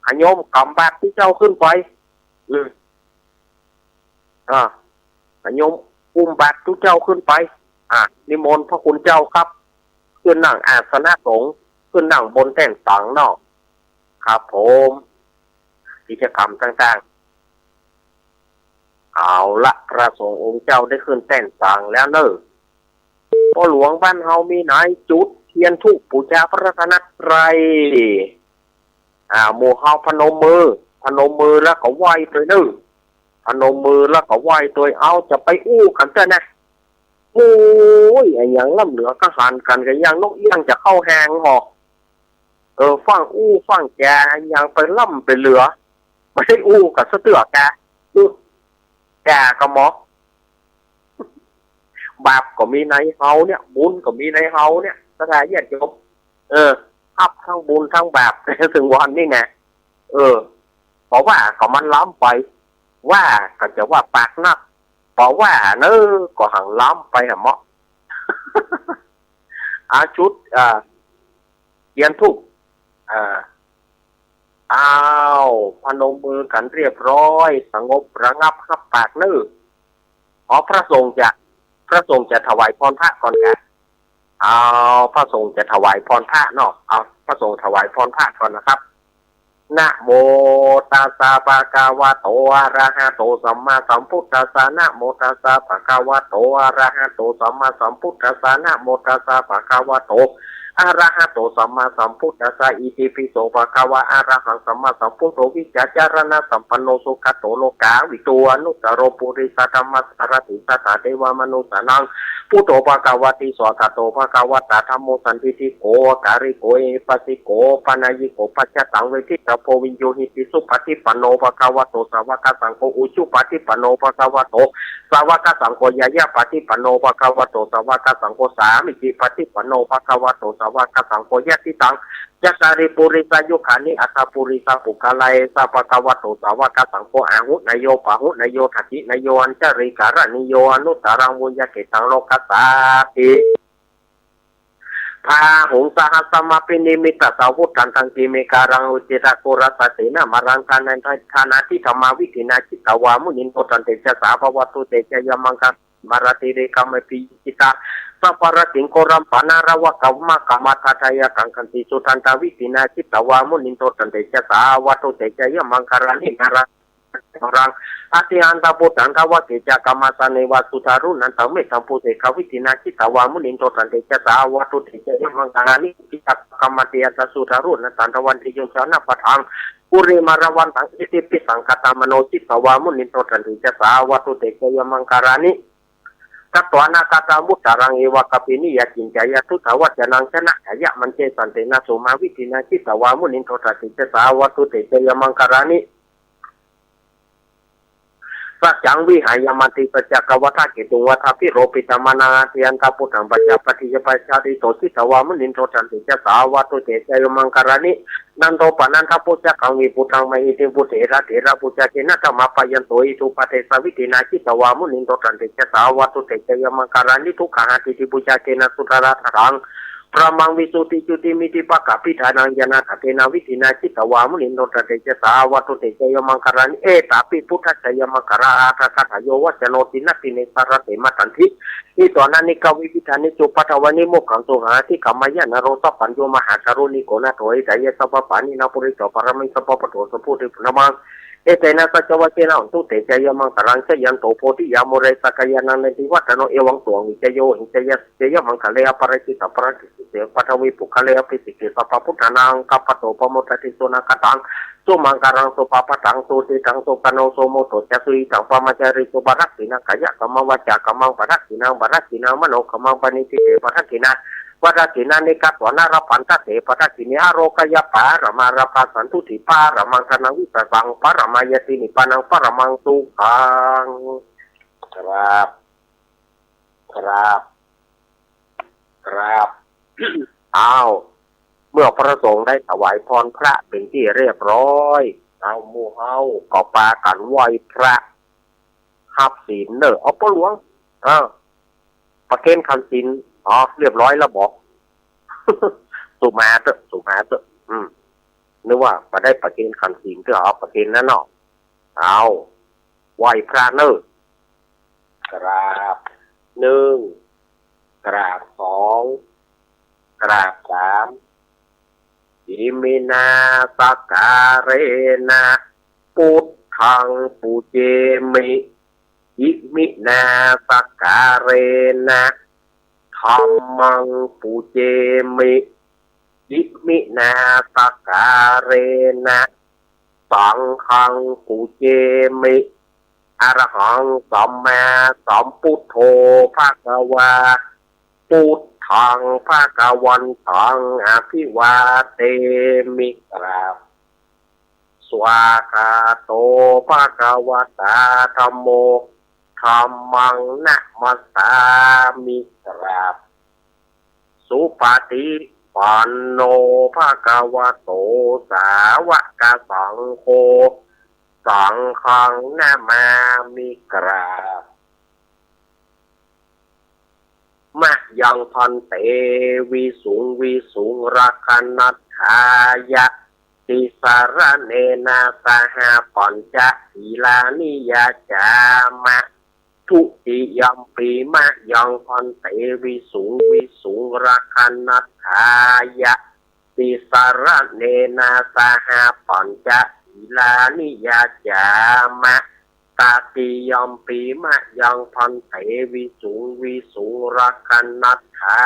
ขยมกำบาตรที่เจ้าขึ้นไปขยมอุ้มบาตรทุกเจ้าขึ้นไปนิมนต์พระคุณเจ้าครับขึ้นนั่งอาสนะสงฆ์ขึ้นนั่งบนแท่นสังเนาะครับผมกิจกรรมต่างๆเอาละพระสงฆ์องค์เจ้าได้ขึ้นแท่นสังแล้วเนอะพ่อหลวงบ้านเฮามีไหนจุดเทียนธูปบูชาพระรัตนตรัยหมู่เฮาพนมมือแล้วก็ไหว้ตัวนึงพนมมือแล้วก็ไหว้ตัวเอาจะไปกันเถอะนะโอ้ยอย่างล่ำเหลือก็หันกันกันอย่างนกเอี้ยงจะเข้าแหงหอกฟังแกอย่างไปล่ำไปเหลือไม่ได้กับเสือแกก็หมอบาปก็มีในเฮาเนี่ยบุญก็มีในเฮาเนี่ยสถานญาติโยมอัพทั้งบุญทั้งบาปถึงวันนี่ไงเพราะว่าก็มันล้ำไปว่าก็จะว่าปากนักเพราะว่าก็หังล้ำไปเหมาะชุดเทียนธูปพนมมือกันเรียบร้อยสงบระงับขับปากพระสงฆ์จะถวายพรพระก่อนกันพระสงฆ์จะถวายพรพระเนาะ พระสงฆ์ถวายพรพระก่อนนะครับนะโมตัสสะภะคะวะโตอะระหะโตสัมมาสัมพุทธัสสะนะโมตัสสะภะคะวะโตอะระหะโตสัมมาสัมพุทธัสสะนะโมตัสสะภะคะวะโตอะระหะโตสัมมาสัมพุทธัสสะอิติปิโสภะคะวะอะระหังสัมมาสัมพุทโธวิจจารณะสัมปันโนสุขโตโลกาวิโตอนุตตรปุริสธรรมสารติสัทธาเทวมนุสสานังพุทโธภะคะวะติสวากาโตภะคะวะตาธัมโมสันติติโกการิโกเอปัสสิโกปนายิโกปัจจตังเวทิตาโพวิญโยหิติสุปฏิปันโนภะคะวะโตสาวกสังโฆอุชุปฏิปันโนภะคะวะโตสาวกสังโฆยายะปฏิปันโนภะคะวะโตสาวกสังโฆสามิจิปฏิปันโนภะคะวะโตสาวกสังโฆยะติตังยัสสาริปุริสายุขานิอัตถปุริสาปุกะไลสะภะคะวะโตสาวกสังโฆอาหุนายโยปะหุนายโยทัตินายโยอัญจริการนิโยอนุตตรังวุญญเกตังโลกัสสาติพาหุงสหัสมาปินิมิตสาวุธันทังกิเมการังอุจิตะโกรัสเสนามารังกานันทานาทิธรรมาวิธินาจิตวามุนินโตตันเตชะสาภวตุเตชะยมังคะมารติเรกามปิจิตาสัพพะติงโกรัมปานารวะกัมมะกัมมัทธายะกังคันติสุทันตาวิธินาจิตวามุนินโตตันเตชะสาวตุเตชะยมังคะรานินารังorang ati anta putan kawa keja kamasane wasutaru nanta me tampu te kawitina kita wamu ninto tante jata watu teja mangani kita kamati ata sutaru nanta wan tijung sana patang puri marawan tang itipi sangkata manoci kawamu ninto tante jata watu teja mangkarani katwana katamu darang ewa kapini ya jinjaya tu tawat janang sana kaya mance santena sumawi tina kita wamu ninto tante jata watu teja mangkaraniสัจจังวิหายามันติปัจจกวัฏกิตุวัฏพิโรปิตามานาทิยันตาปุถังปัจจปฏิยปัจจติโตสิตวามุนินโตจันติจะสาวัตุเตจยมังการานินันโตปนันทปุจจกังวิปุถังมหิติปุเถระเถระปุจจเจนะธรรมปยันโตอิทุปเทสวิตินาจิตวามุนินโตจันติจะสาวัตุเตจยมังการานิทุกขาติติปุจจเจนะสุตระทังพระมังวิสุติจุติมิติปะกะปิธานังยานาคเทนาวิธินาจิตวามุนินโนตเตจสาวัตุเตจยมังคารานิเอตาปิพุทธจยมังคาราอาทัคโยวัจโนตินัติเนสารเตมตันทินิตวนานิกาวิพิธานิจุปัทวานิโมขังตุหาทิกามายานโรตปัญโยมหาชารุนิโกนาโถยไดยสัพปานินาปุริโสปรมิสัพปะโตสพุทธิพนมังเอเตนะสัจวัจนะตุเตจยมังคารังเสยันโตโพธิยามเรสกายานันติวัฒโนเอวังตวงวิเจโยหิเจยะเจยมังคเลอปริจิตปริจิเสปัทวิปุคเลอปิสิกิสัพพุทธานังกัปปโตปโมทติโสนาคตังสุมังการังสุปปะตังสุติตังสุปโนโสโมโตจัสุยตังปมาจาริสุบารักสินากายะกัมมวัจจากัมมังบารักสินังบารักสินังมโนกัมมังปณิติเตบารักสินาวัฏกินานิกัตวนาราปันตเตปะกินิอโรกยปารมาราภาสันตุติปารมังคณวิสังปารมายตินิปานังปารมังสุขังครับอ้าวเมื่อพระสงฆ์ได้ถวายพรพระเป็นที่เรียบร้อยเอาหมู่เฮาก็ปากันไหว้พระหับศีลเนอะเอาพ่อหลวงประเคนคำศีลเรียบร้อยแล้วบอก สุมาเถอะนึกว่ามาได้ประเคนขันศีลก็เอาประเคนนั่นเนาะเอาไหวพระเนอะกราบหนึ่งกราบสองกราบสามอิมินาสักการเนะพุทธังปูเจมิอิมินาสักการเนะธัมมังปูเจมิอิมินาสักการนะสังฆังปูเจมิอรหังสัมมาสัมพุทโธภะคะวาพุทธังภะคะวันตังอภิวาเทมิกราบสวากาโตภะคะวะตาธัมโมธัมมังนะมัสสามิกราบสุปฏิปันโนภะคะวะโตสาวกสังโฆสังฆังนะมามิกราบมะยังพันเตวิสุงรักนัตถายะติสารเนนะสหปัญจศีลานิยาจามะทุติยัมปีมะยังพันเตวิสุงรักนัตถายะ ติสารเนนาสหปัญจศีลานิยาจามะตาติยมปีมะยังพันเถวิสุงรักนัตถา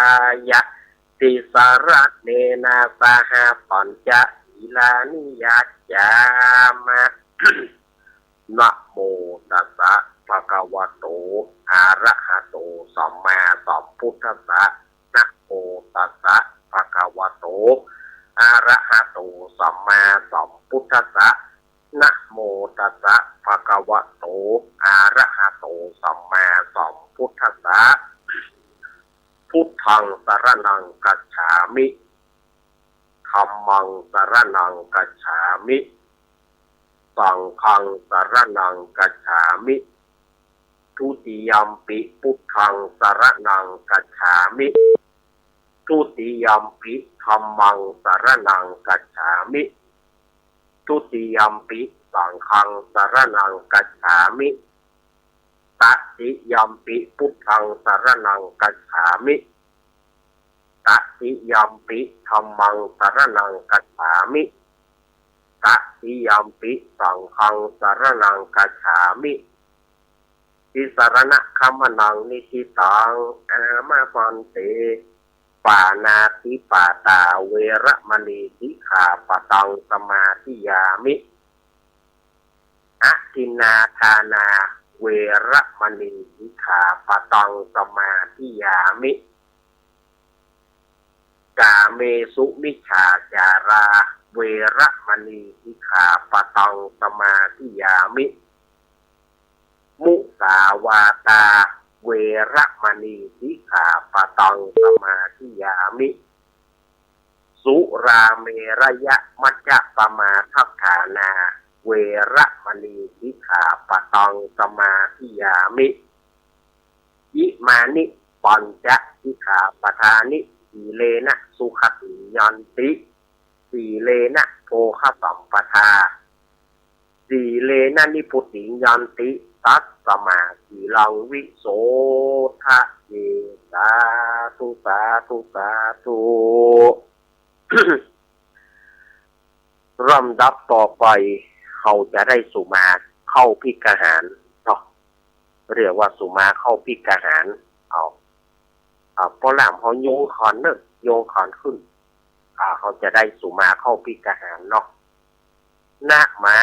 ยะติสารเนนาสหปัญจศีลานิยาจามะ นะโมตัสสะภะคะวะโตอะระหะโตสัมมาสัมพุทธัสสะนะโมตัสสะภะคะวะโตอะระหะโตสัมมาสัมพุทธัสสะนะโมตัสสะภะคะวะโตอะระหะโตสัมมาสัมพุทธัสสะพุทธังสรณังคัจฉามิธัมมังสรณังคัจฉามิสังฆังสรณังคัจฉามิทุติยัมปิพุทธังสรณังคัจฉามิทุติยัมปิธัมมังสรณังคัจฉามิทุติยัมปิสังฆังสรณังคัจฉามิตติยัมปิพุทธังสรณังคัจฉามิตติยัมปิธัมมังสรณังคัจฉามิตติยัมปิสังฆังสรณังคัจฉามิติสรณะคัมมนังนิทิตังอามาปันเตปานาติปาตาเวระมณีสิกขาปะตังสมาธิยามิอะทินนาทานาเวระมณีสิกขาปะตังสมาธิยามิกาเมสุมิจฉาจาราเวระมณีสิกขาปะตังสมาธิยามิมุสาวาตาเวระมณีสิกขาปะตังสมาธิยามิสุราเมระยะมัจจปมาทัฏฐานาเวระมณีสิกขาปะตังสมาธิยามิอิมานิปัญจสิกขาปทานิสีเลนะสุขติยันติสีเลนะโภคสัมปทาสีเลนะนิพุติยันติตัสสมาสีลังวิโสทะเยสาธุสาธุสาธุ ลำดับต่อไปเขาจะได้สุมาเข้าพิกหารเนาะเรียกว่าสุมาเข้าพิกหารพอหลามเขาโยงขอนเนอะโยงขอนขึ้นเขาจะได้สุมาเข้าพิกหารเนาะนะมา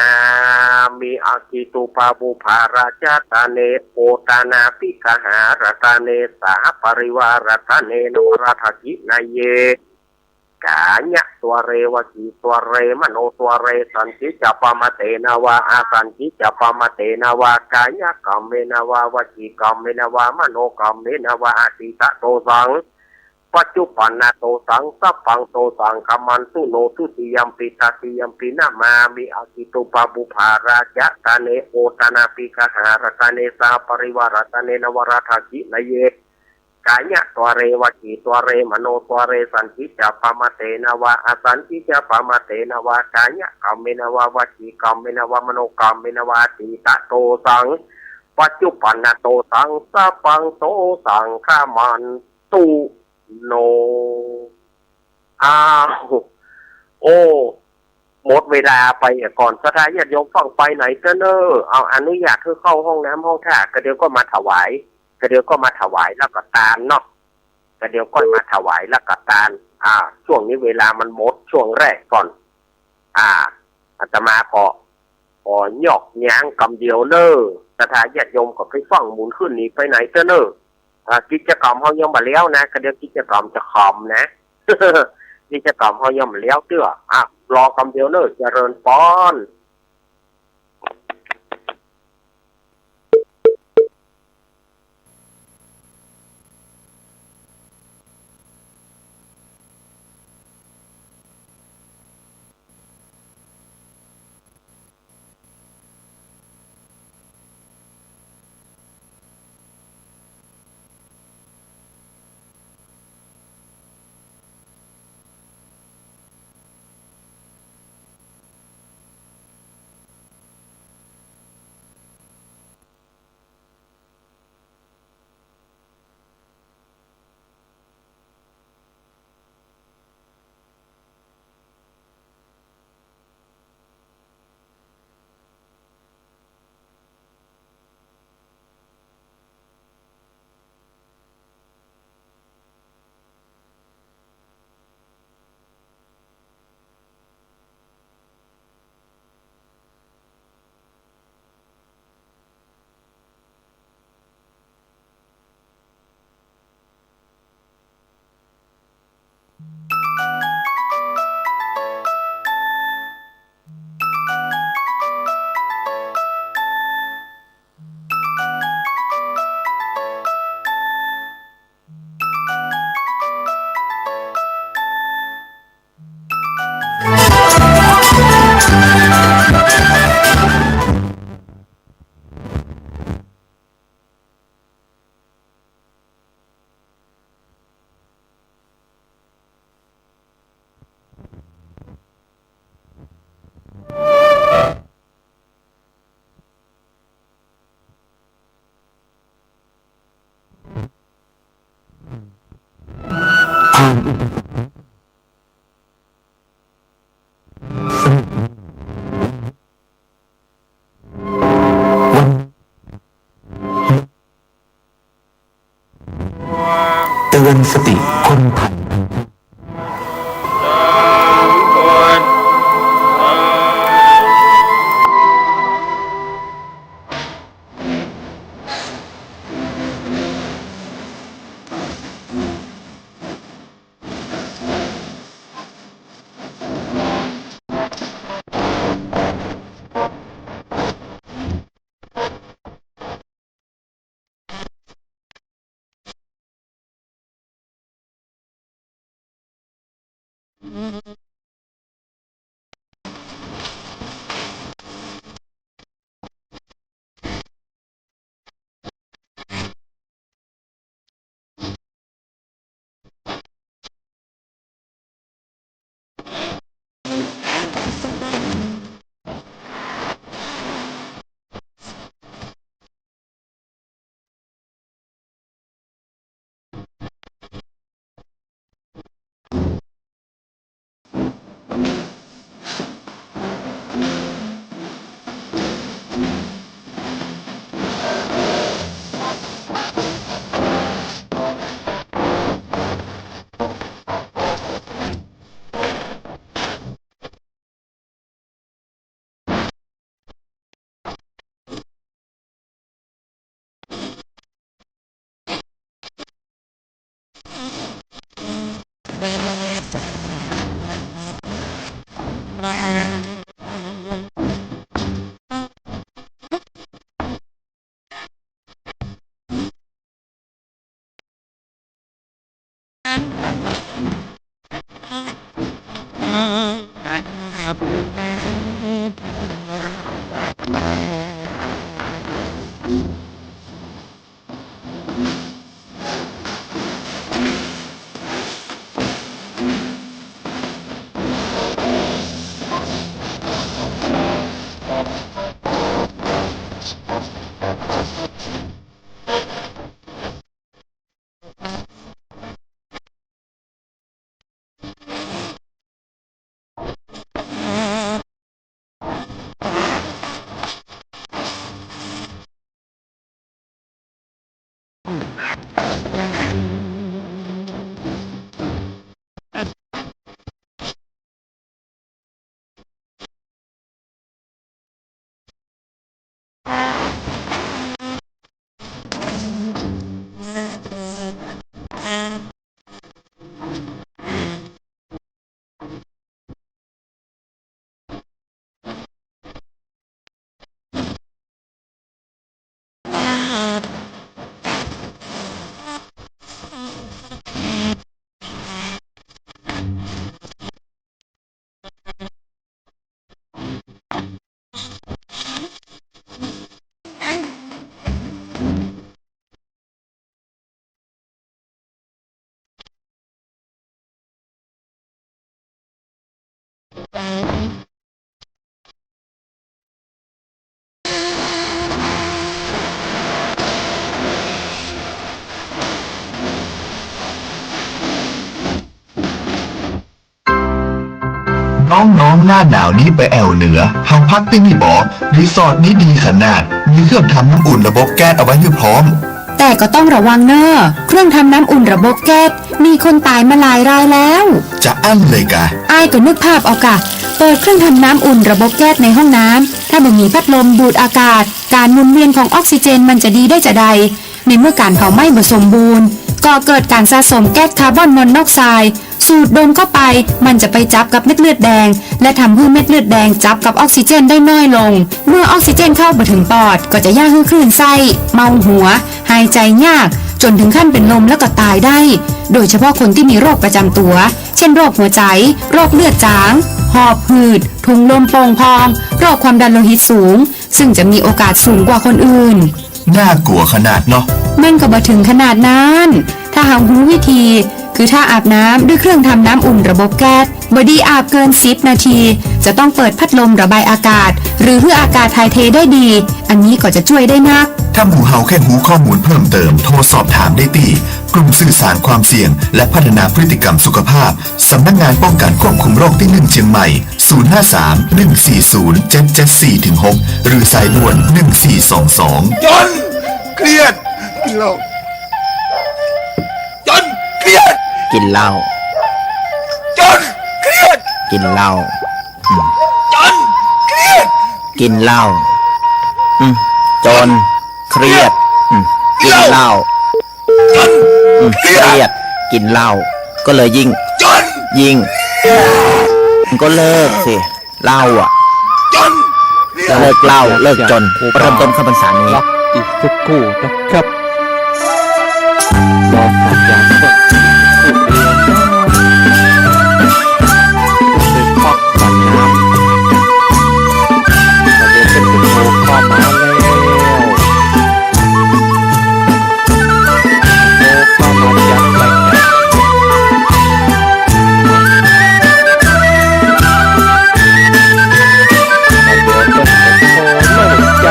มีอากิตุปาบุภาราชตาเนโอตานาปิกหารตาเนสาปริวารตาเนนวราทกินายเยกาญะตัวเรวกีตัวเรมโนตัวเรสันติจัปปมาเตนาวาอาสันติจัปปมาเตนาวากาญะกัมเมนาวาวจีกัมเมนาวามโนกัมเมนาวาอติตะโตสังปัจจุปันนาโตสังสัพพังโตสังคมันตุโนทุติยัมปิตติยัมปินามามิอากิตุปาบุภาราชตาเนโอตานาปิกหารตาเนสาปริวารตาเนนวราทกินายเยกายะตัวเรวจีตัวเรมโนตัวเรสันติจัปปมาเตนาวาอสันติจัปปมาเตนาวากายะกัมเมนาวาวจีกัมเมนาวามโนกัมเมนาวาติตะโตสังปัจจุปันนาโตสังสัพพังโตสังฆมันตุโนอ้าวโอ้หมดเวลาไปก่อนสถานญาติโยมฟังไปไหนก็เนอเอาอนุญาตให้เข้าห้องน้ำห้องท่าก็เดี๋ยวก็มาถวายก็เดี๋ยวก็มาถวายแล้วก็ตาลเนาะก็เดี๋ยวก็มาถวายแล้วก็ตาลช่วงนี้เวลามันหมดช่วงแรกก่อนอาตมาขอหยอกย้างคำเดียวเนอสถานญาติโยมก็ไปฟังหมุนขึ้นนี่ไปไหนก็เนอกิจกรรมเขายังมาแล้วนะก็เดี๋ยวกิจกรรมจะคอมนะ กิจกรรมเขายังมาแล้วเตื้อรอคำเดียวเนอะเจริญพร เตือนสติคนไทย น้องๆหน้าหนาวนี้ไปแอวเหนือเฮาพักที่นี่บ่รีสอร์ทนี้ดีขนาด มีเครื่องทำน้ำอุ่นระบบแก๊สเอาไว้ให้พร้อม แต่ก็ต้องระวังเนอะเครื่องทำน้ำอุ่นระบบแก๊สมีคนตายมาหลายรายแล้ว จะอั้นเลยกะ อ้ายก็นึกภาพเอากะเปิดเครื่องทำน้ำอุ่นระบบแก๊สในห้องน้ำถ้าบ่มีพัดลมดูดอากาศ การหมุนเวียนของออกซิเจนมันจะดีได้จะใด ในเมื่อการเผาไหม้บ่สมบูรณ์ก็เกิดการสะสมแก๊สคาร์บอนมอนอกไซด์สูดดมเข้าไปมันจะไปจับกับเม็ดเลือดแดงและทำให้เม็ดเลือดแดงจับกับออกซิเจนได้น้อยลงเมื่อออกซิเจนเข้าบ่ถึงปอดก็จะย่าให้คลื่นไส้เมาหัวหายใจยากจนถึงขั้นเป็นลมแล้วก็ตายได้โดยเฉพาะคนที่มีโรคประจำตัวเช่นโรคหัวใจโรคเลือดจางหอบหืดถุงลมโป่งพองโรคความดันโลหิตสูงซึ่งจะมีโอกาสสูงกว่าคนอื่นน่ากลัวขนาดเนาะมันก็บ่ถึงขนาดนั้นถ้าหากรู้วิธี คือถ้าอาบน้ำด้วยเครื่องทำน้ำอุ่นระบบแก๊สบอดี้อาบเกิน10 นาที จะต้องเปิดพัดลมระบายอากาศ หรือเพื่ออากาศถ่ายเทได้ดี อันนี้ก็จะช่วยได้นัก ถ้าหมู่เฮาแค่หูข้อมูลเพิ่มเติมโทรสอบถามได้ที่กลุ่มสื่อสารความเสี่ยงและพัฒนาพฤติกรรมสุขภาพสำนักงานป้องกันควบคุมโรคที่1เชียงใหม่ 053-140-774-6 หรือสายด่วน 1422 จนเครียดกินเหล้าจนเครียด กินเหล้า จนเครียด กินเหล้า จนเครียด กินเหล้าจนเครียดกินเหล้า จน เครียดกินเหล้าก็เลยยิ่ง จน ก็เลิกสิเหล้าอ่ะ จนเครียด เลิกเหล้าเลิกจนเริ่มต้นเข้าพรรษานี้ รักอีกสักครู่นะครับรอสัญญาณสักครู่เดียวนะเป็นพักสัญญาณประเด็นเป็นคุณโทรเข้ามาแล้วโทรเข้ามาจากรายก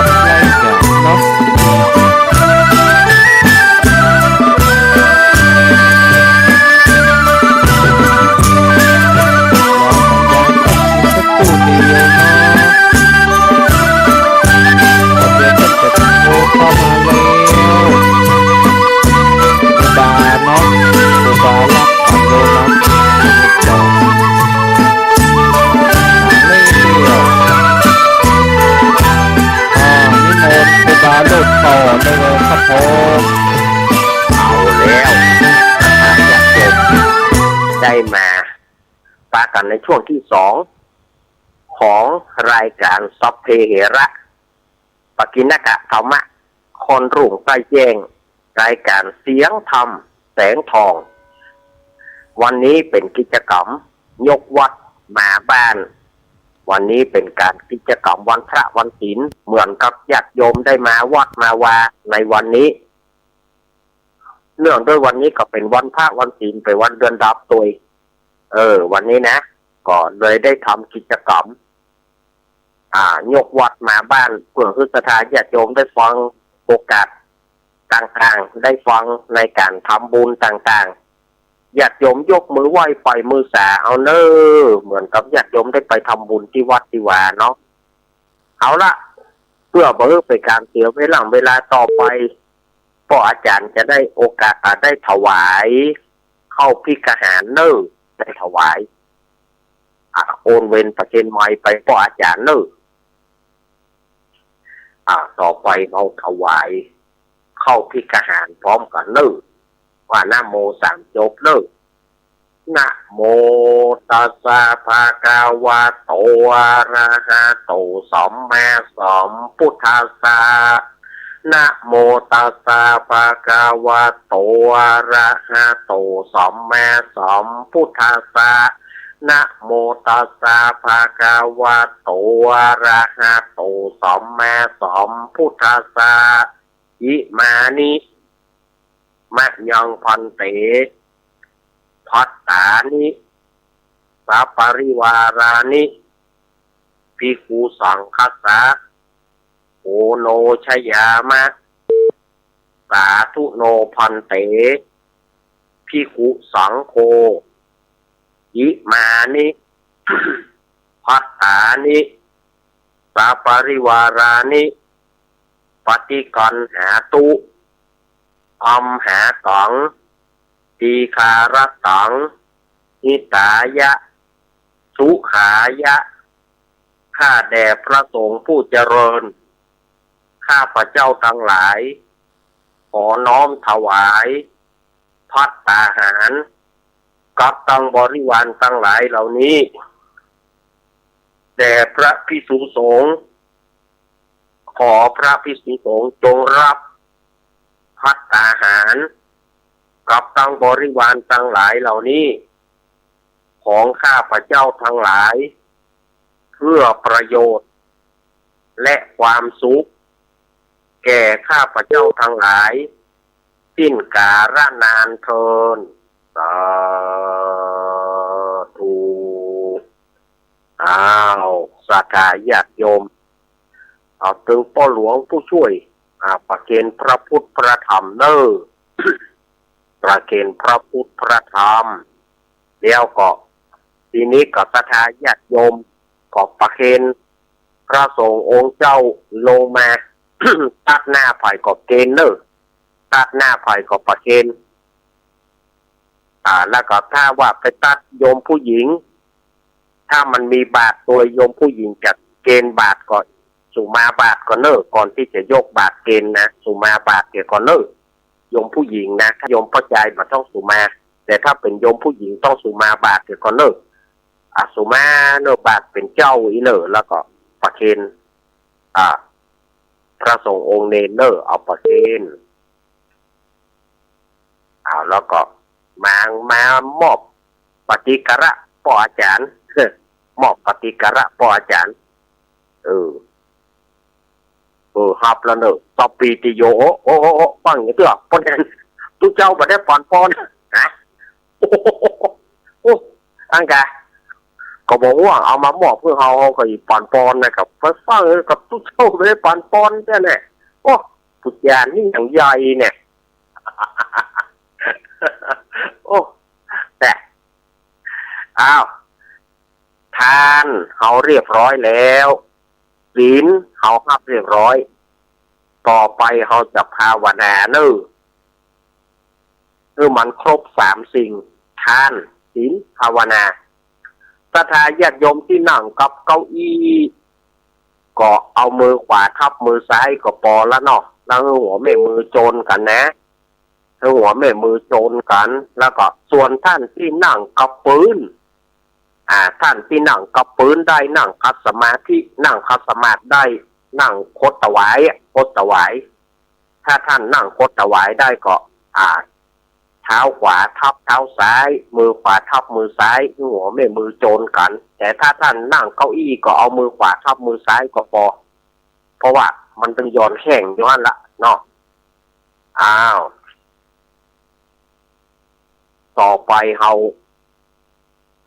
ารได้มาปากันในช่วงที่2ของรายการซับเพเหระปกินกะธรรมะคนรุ่งใต้แจ้งรายการเสียงธรรมแสงทอง วันนี้เป็นกิจกรรมยกวัดมาบ้านวันนี้เป็นการกิจกรรมวันพระวันศีลเหมือนกับญาติโยมได้มาวัดมาวาในวันนี้เนื่องด้วยวันนี้ก็เป็นวันพระวันศีลเป็นวันเดือนดับตัววันนี้นะก็เลยได้ทำกิจกรรมยกวัดมาบ้านเพื่อคือสถานญาติโยมได้ฟังโอกาสต่างๆได้ฟังในการทำบุญต่างๆญาติโยมยกมือไหว้ปล่อยมือสาเอาเนอเหมือนกับญาติโยมได้ไปทำบุญที่วัดที่วาเนาะเอาละเพื่อเพื่อเป็นการเสียเวลาต่อไปพ่ออาจารย์จะได้โอกาสได้ถวายเข้าพิกหารเนอได้ถวายโอนเวนประเคนใหม่ไปพ่ออาจารย์เนอต่อไปเราถวายเข้าพิกหารพร้อมกันเนอว่านะโม3จบเนอนะโมตัสสะภะคะวะโตอะระหะโตสัมมาสัมพุทธัสสะนะโมตัสสะภะคะวะโตอะระหะโตสัมมาสัมพุทธัสสะนะโมตัสสะภะคะวะโตอะระหะโตสัมมาสัมพุทธัสสะอิมานิมะยังพันเตภัตตานิสัปปริวารานิภิกขุสังคัสสะโอโนชยามะสาธุโนพันเตภิกขุสังโฆอิมานิ ภัตตานิสัปปริวารานิปฏิกันหาตุอัมหาตังตีคารตังนิตายะสุขายะข้าแด่พระสงฆ์ผู้เจริญข้าพระเจ้าทั้งหลายขอน้อมถวายภัตตาหารกับตังบริวารทั้งหลายเหล่านี้แด่พระภิกษุสงฆ์ขอพระภิกษุสงฆ์จงรับภัตตาหารกับตังบริวารทั้งหลายเหล่านี้ของข้าพระเจ้าทั้งหลายเพื่อประโยชน์และความสุขแก่ข้าพระเจ้าทั้งหลายสิ้นกาลนานเทอญ สาธุอ้าวศรัทธาญาติโยมเอาถึงพ่อหลวงผู้ช่วยประเคนพระพุทธพระธรรมเนอ ประเคนพระพุทธพระธรรมเดี๋ยวก็ทีนี้ก็ศรัทธาญาติโยมก็ประเคนพระสงฆ์องค์เจ้าลงมา ตัดหน้าไผ่ก็เกณฑ์เนอตัดหน้าไผ่ก็ประเคนแล้วก็ถ้าว่าไปตัดโยมผู้หญิงถ้ามันมีบาทตัวโยมผู้หญิงจะเกณฑ์บาทก่อนสุมาบาทก่อนเนอก่อนที่จะยกบาทเกณฑ์นะสุมาบาทเกี่ยวก่อนเนอโยมผู้หญิงนะถ้าโยมพ่อใจมันต้องสุมาแต่ถ้าเป็นโยมผู้หญิงต้องสุมาบาทเกี่ยวก่อนเนอสุมาเนอบาทเป็นเจ้าอีเนอแล้วก็ประเคนพระสงฆ์องค์เนเนอร์เอาประเคนแล้วก็มามอบปฏิกระปออาจารย์ มอบปฏิกระปออาจารย์ฮับแล้วเนอะต่อปีติโยโอ้ฟังอย่างเถอะปนนั้นตุเจ้าบ่ได้ปอนนะโอ้อังกะก็บอกว่าเอามามอบเพื่อเขาก็อีปอนนะครับฟังกับตุเจ้าบ่ได้ปอนแค่นั้นโอ้ปุจญานี่อย่างใหญ่เนี่ย โอ้แต่อ้าวทานเขาเรียบร้อยแล้วศีลเขารับเรียบร้อยต่อไปเขาจะภาวนาเนอะคือมันครบ3 สิ่งทานศีลภาวนาศรัทธาญาติโยมที่นั่งกับเก้าอี้ก็เอามือขวาทับมือซ้ายก็พอแล้วเนาะแล้วหัวแม่มือโจนกันนะหัวแม่มือโจนกันแล้วก็ส่วนท่านที่นั่งกับปืนท่านที่นั่งกับปืนได้นั่งคัดสมาธินั่งคัดสมาธิได้นั่งโคตถวายถ้าท่านนั่งโคตถวายได้ก็เท้าขวาทับเท้าซ้ายมือขวาทับมือซ้ายหัวแม่มือโจนกันแต่ถ้าท่านนั่งเก้าอี้ก็เอามือขวาทับมือซ้ายก็พอเพราะว่ามันต้องย้อนแข้งย้อนละเนาะต่อไปเรา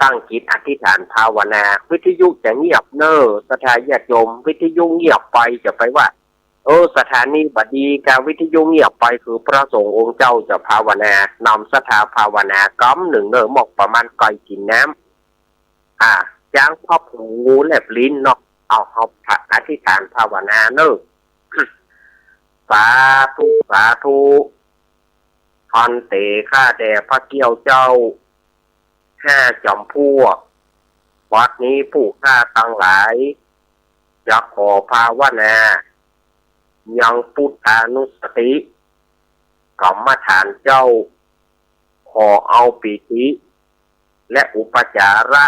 ตั้งจิตอธิษฐานภาวนาวิทยุจะเงียบเนอสถานญาติโยมวิทยุเงียบไปจะไปว่าสถานีบดีการวิทยุเงียบไปคือพระสงฆ์องค์เจ้าจะภาวนานำสถาภาวนากำหนึ่งเนอหมอกประมาณไก่กินน้ำจ้างพ่อผูงูแลบลิ้นเนาะเอาอธิษฐานภาวนาเนอสาธุพันเตข้าแด่พระเกี้ยวเจ้า5 จอมพวกวัดนี้ผู้ข้าทั้งหลายจะขอภาวนายังพุทธานุสติกรรมฐานเจ้าขอเอาปิติและอุปจาระ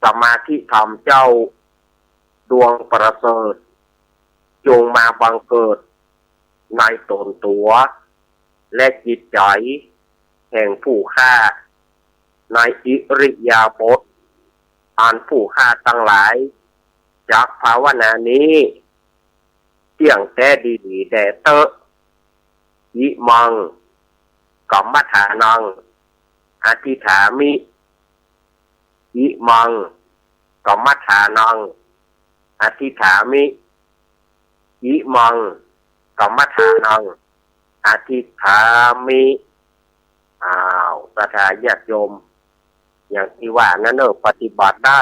สมาธิธรรมเจ้าดวงประเสริฐจงมาบังเกิดในตนตัวและจิตใจแห่งผู้ฆ่าในอิริยาบถอันผู้ฆ่าทั้งหลายจากภาวนานี้เที่ยงแต่ดีแด่เตอะยิมังกัมมฐานังอธิฐามิยิมังกัมมฐานังอธิฐามิยิมังกัมมฐานังอธิฐามิศรัทธาญาติโยมอย่างที่ว่านั่นปฏิบัติได้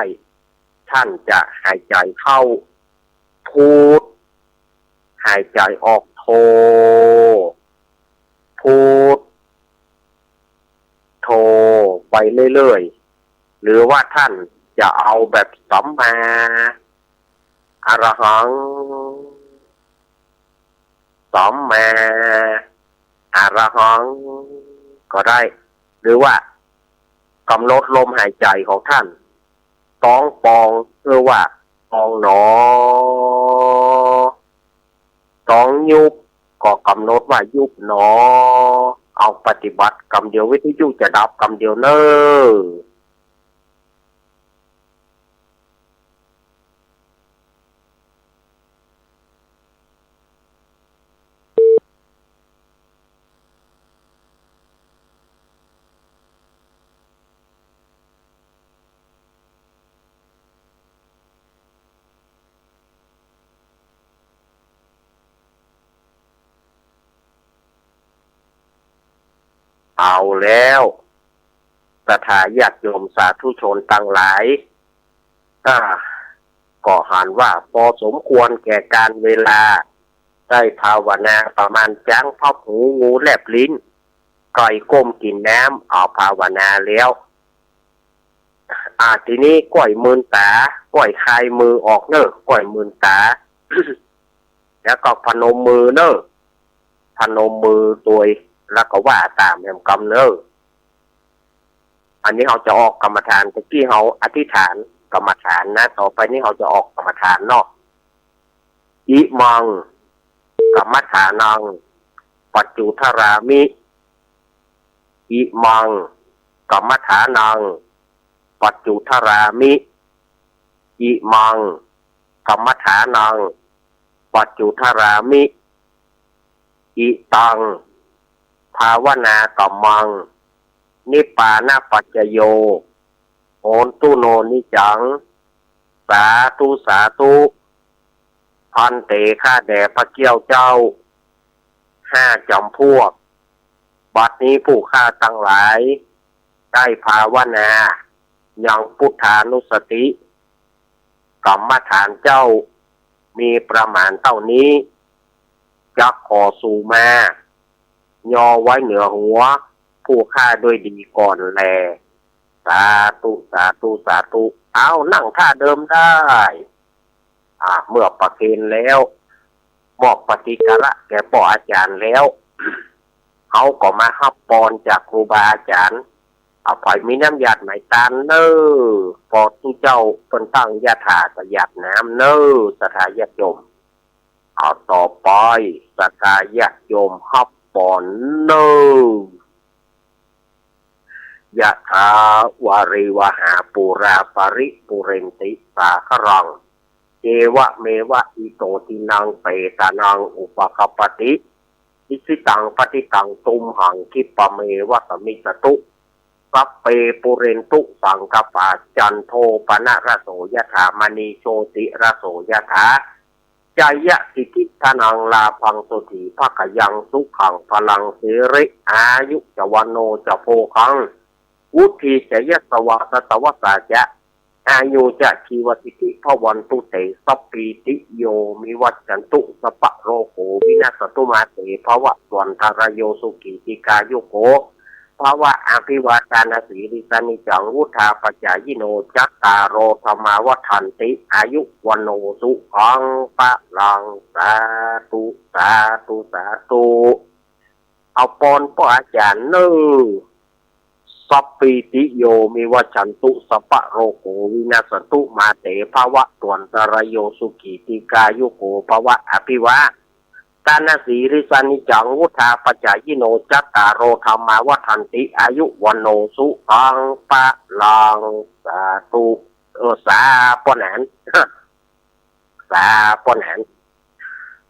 ท่านจะหายใจเข้าพูดหายใจออกโทพูดโทไปเรื่อยๆหรือว่าท่านจะเอาแบบสัมมาอรหังสัมมาอรหังก็ได้หรือว่ากำหนดลมหายใจของท่านต้องปองหรือว่าปองหนอต้องยุบก็กำหนดว่ายุบหนอเอาปฏิบัติกรรมเดียววิทยุจะดับกรรมเดียวเนอ เอาแล้วศรัทธาญาติโยมสาธุชนตั้งหลายก็หันว่าพอสมควรแก่การเวลาได้ภาวนาประมาณจ้างพับหูงูแลบลิ้นก่อยก้มกินน้ำเอาภาวนาแล้วทีนี้ก้อยมืนตาก้อยคายมือออกเนอะก้อยมืนตา แล้วก็พนมมือเนอะพนมมือตัวแล้วก็ว่าตามแห่งกำเนอะอันนี้เราจะออกกรรมฐานตะกี้เราอธิษฐานกรรมฐานนะต่อไปนี้เราจะออกกรรมฐานเนาะอิมังกรรมฐานังปัจจุทรามิอิมังกรรมฐานังปัจจุทรามิอิมังกรรมฐานังปัจจุทรามิอิตังภาวนากัมมังนิปานาปัจจโยโอนตุโนนิจังสาธุสาธุพันเตข้าแด่พระเกี้ยวเจ้า5 จำพวกบัดนี้ผู้ข้าทั้งหลายได้ภาวนายังพุทธานุสติกรรมฐานเจ้ามีประมาณเท่านี้จักขอสู่มายอไว้เหนือหัวผู้ข้าด้วยดีก่อนแลสาธุสาธุสาธุเอานั่งท่าเดิมได้เมื่อประเคนแล้วบอกปฏิกระแก่พ่ออาจารย์แล้วเขาก็มาฮับปอนจากครูบาอาจารย์เอาปล่อยมีน้ำหยาดไหมตาลเนอพอทุเจ้าเป็นตั้งยาถาสหยาดน้ำเนอสถาญาติโยมเอาต่อไปสถาญาติโยมฮับปอนเนอยะถาวาริวหาปุราปริปุเรนติสาครังเจวะเมวะอิโตตินังเปตานังอุปคปติอิสิตังปฏิตังตุมหังคิปะเมวะสมิจตุสัพเพปุเรนตุสังกปาจันโทปนะระโสยถามณีโชติระโสยถาจายะสิกิธนังลาพังสุถีภคยังสุขังพลังเสริอายุจวันโนจะโพคังวุฒิจยสวะสตวสาจะอายุจะชีวติติพวันตุเตสัพปีติโยมิวัจจันตุสปะโรโกวินาศตุมาเตภวะสวนทารโยสุกิติกายุโกภาวะอภิวาทานสีริสานิจังวุธาปจายโนจัตตารโรธรรมาวัฏันติอายุวันโนสุขังปะลังสาธุสาธุสาธุเอาปอนพ่ออาจารย์เนอสัพปิติโยมิวัชันตุสัพพะโรโกวินาศตุมาเตภาวะตวนตรโยสุขีติกายุโกภาวะอภิวาตานาสีริสานิจังวุธาปจายโนจัตตารโรธรรมาวัฏันติอายุวันโนสุขังปะลังสาธุสาปนแหนสาปนแหน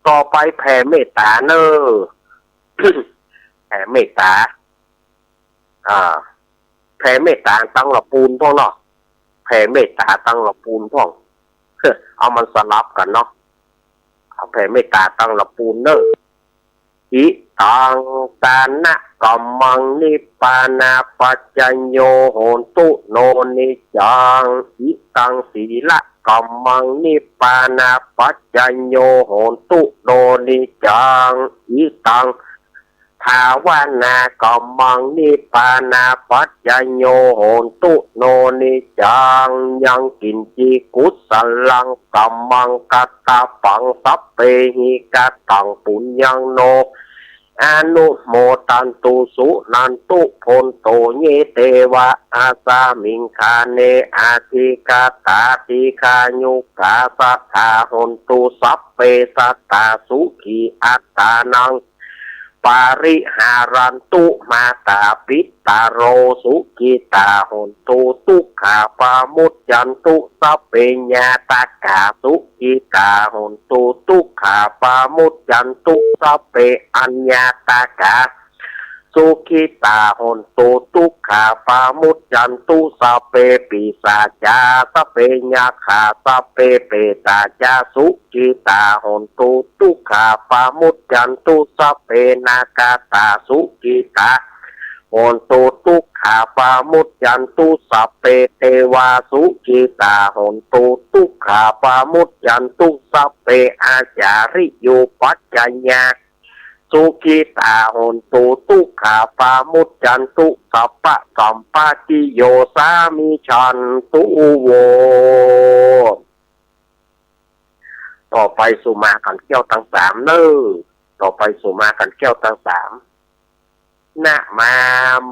ต่อไปแผ่เมตตาเนอ แผ่เมตตาแผ่เมตตาตั้งละปูนพ่อเนาะแผ่เมตตาตั้งละปูนพ่อเอามันสลับกันเนาะเอาแผ่เมตตาตั้งละปูนเนออิตังตานะกัมมังนิปานาปัจจโยโหนตุโนนิจังอิตังศีละกัมมังนิปานาปัจจโยโหนตุโนนิจังอิตังภาวนากัมมังนิปานาปัจจโยโหนตุโนนิจังยังกินจิกุสลังกัมมังกัตตาปังสัพเพหิกัตตังปุญญังโนอนุโมตันตุสุนันตุพนโตเยเตวะอาสามิงคาเนอาทิกาตาติคายุกาสัทธาหนตุสัพเพสัตตาสุขีอัตตานังปาริหารันตุมาตาปิตาโรสุกิตาหนตุทุกขาปามุจจันตุสัพเพญาตากาสุกิตาหนตุทุกขาปามุจจันตุสัพเพอัญญาตากาสุขิตาหนตุทุกขาปามุจจันตุสัพเพปิสาจาสัพเพญาคาสัพเพเปตาจาสุขิตาหนตุทุกขาปามุจจันตุสัพเพนากาตาสุขิตา โอนตุตุขาปามุจจันตุสัพเพเทวาสุขิตาโอนตุตุขาปามุจจันตุสัพเพอาจาริโยปัจจัญญาสุขิตาโอนตุตุขาปามุจจันตุสัพพะสัมปติโยสามิชันตุโวต่อไปสุมากันแก้วทั้งสามเนอต่อไปสุมากันแก้วทั้งสามนะมา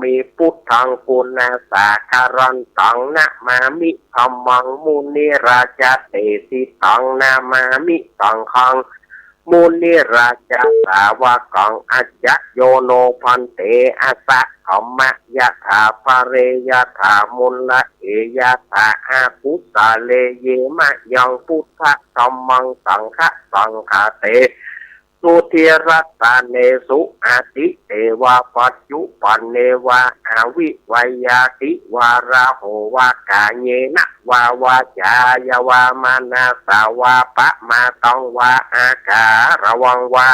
มิพุทธังปุณณสาคารันตังนะมามิธัมมังมุนิราชเตสิตังนะมามิสังฆังมุนิราชสาวกังอัจจโยโนพันเตอาสะธรรมะยะถาภเรยะถามุลละเอยะถาอาพุตตะเลเยมะยังพุทธธัมมังสังฆะสังฆาเตสุธีรัตตาเนสุอาติเตวะปัจจุปันเนวะอาวิวัยาติวาราโหวากาเยนะวาวาจายาวามานาสาวาปะมาตังวาอาการะวังวา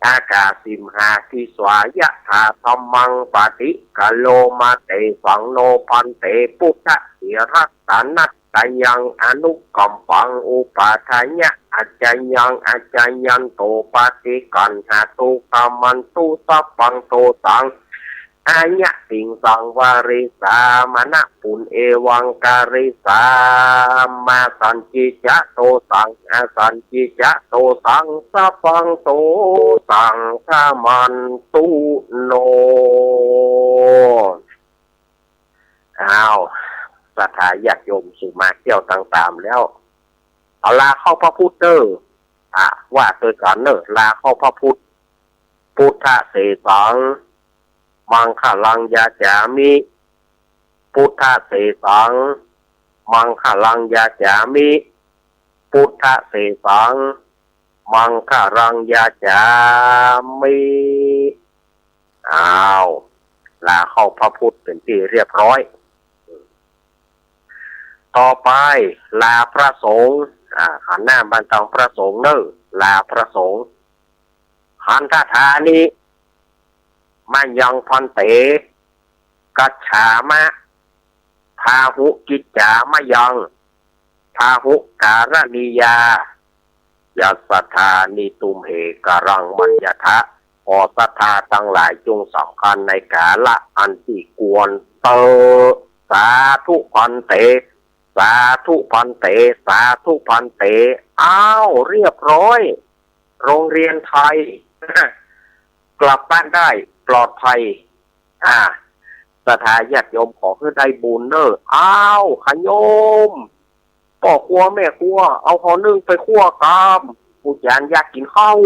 อากาสิมหาทิสวายะธาธรรมังปฏิกะโลมาเตสังโนพันเตพุทธะเสรัตตานัตตยังอนุกัมปังอุปาทายะอาจายังอาจายันโตปฏิกันหาตุกามันตุสัพพังโตสังอายะติงสังวาริสามนะปุณเอวังการิสามาสันจิจะโตสังอาสันจิจะโตสังสัพพังโตสังฆามันตุโนอ้าวศรัทธาญาติโยมสุมาเที่ยวต่างๆแล้วเอาลาเข้าพระพุทธเด้อว่าโดยการเนอลาเข้าพระพุทธพุทธเสสังมังคลังยาจามิพุทธเสสังมังคลังยาจามิพุทธเสสังมังคลังยาจามิอ้าวลาเข้าพระพุทธเป็นที่เรียบร้อยต่อไปลาพระสงฆ์หันหน้าบรรทังพระสงฆ์เนอลาพระสงฆ์หันทธานิมายังพันเตกัจฉามะพาหุกิจจามะยังพาหุการณียายัสสธานิตุมเหกรังมัญญทะขอศรัทธาทั้งหลายจงสำคัญในกาละอันที่ควรเตสาธุพันเตสาธุพันเตสาธุพันเตอ้าวเรียบร้อยโรงเรียนไทย กลับบ้านได้ปลอดภัยศรัทธาญาติโยมขอให้ได้บุญเนออ้าวขโยมพ่อครัวแม่ครัวเอาห่อนึ่งไปคั่วกามผู้ยานอยากกินข้าว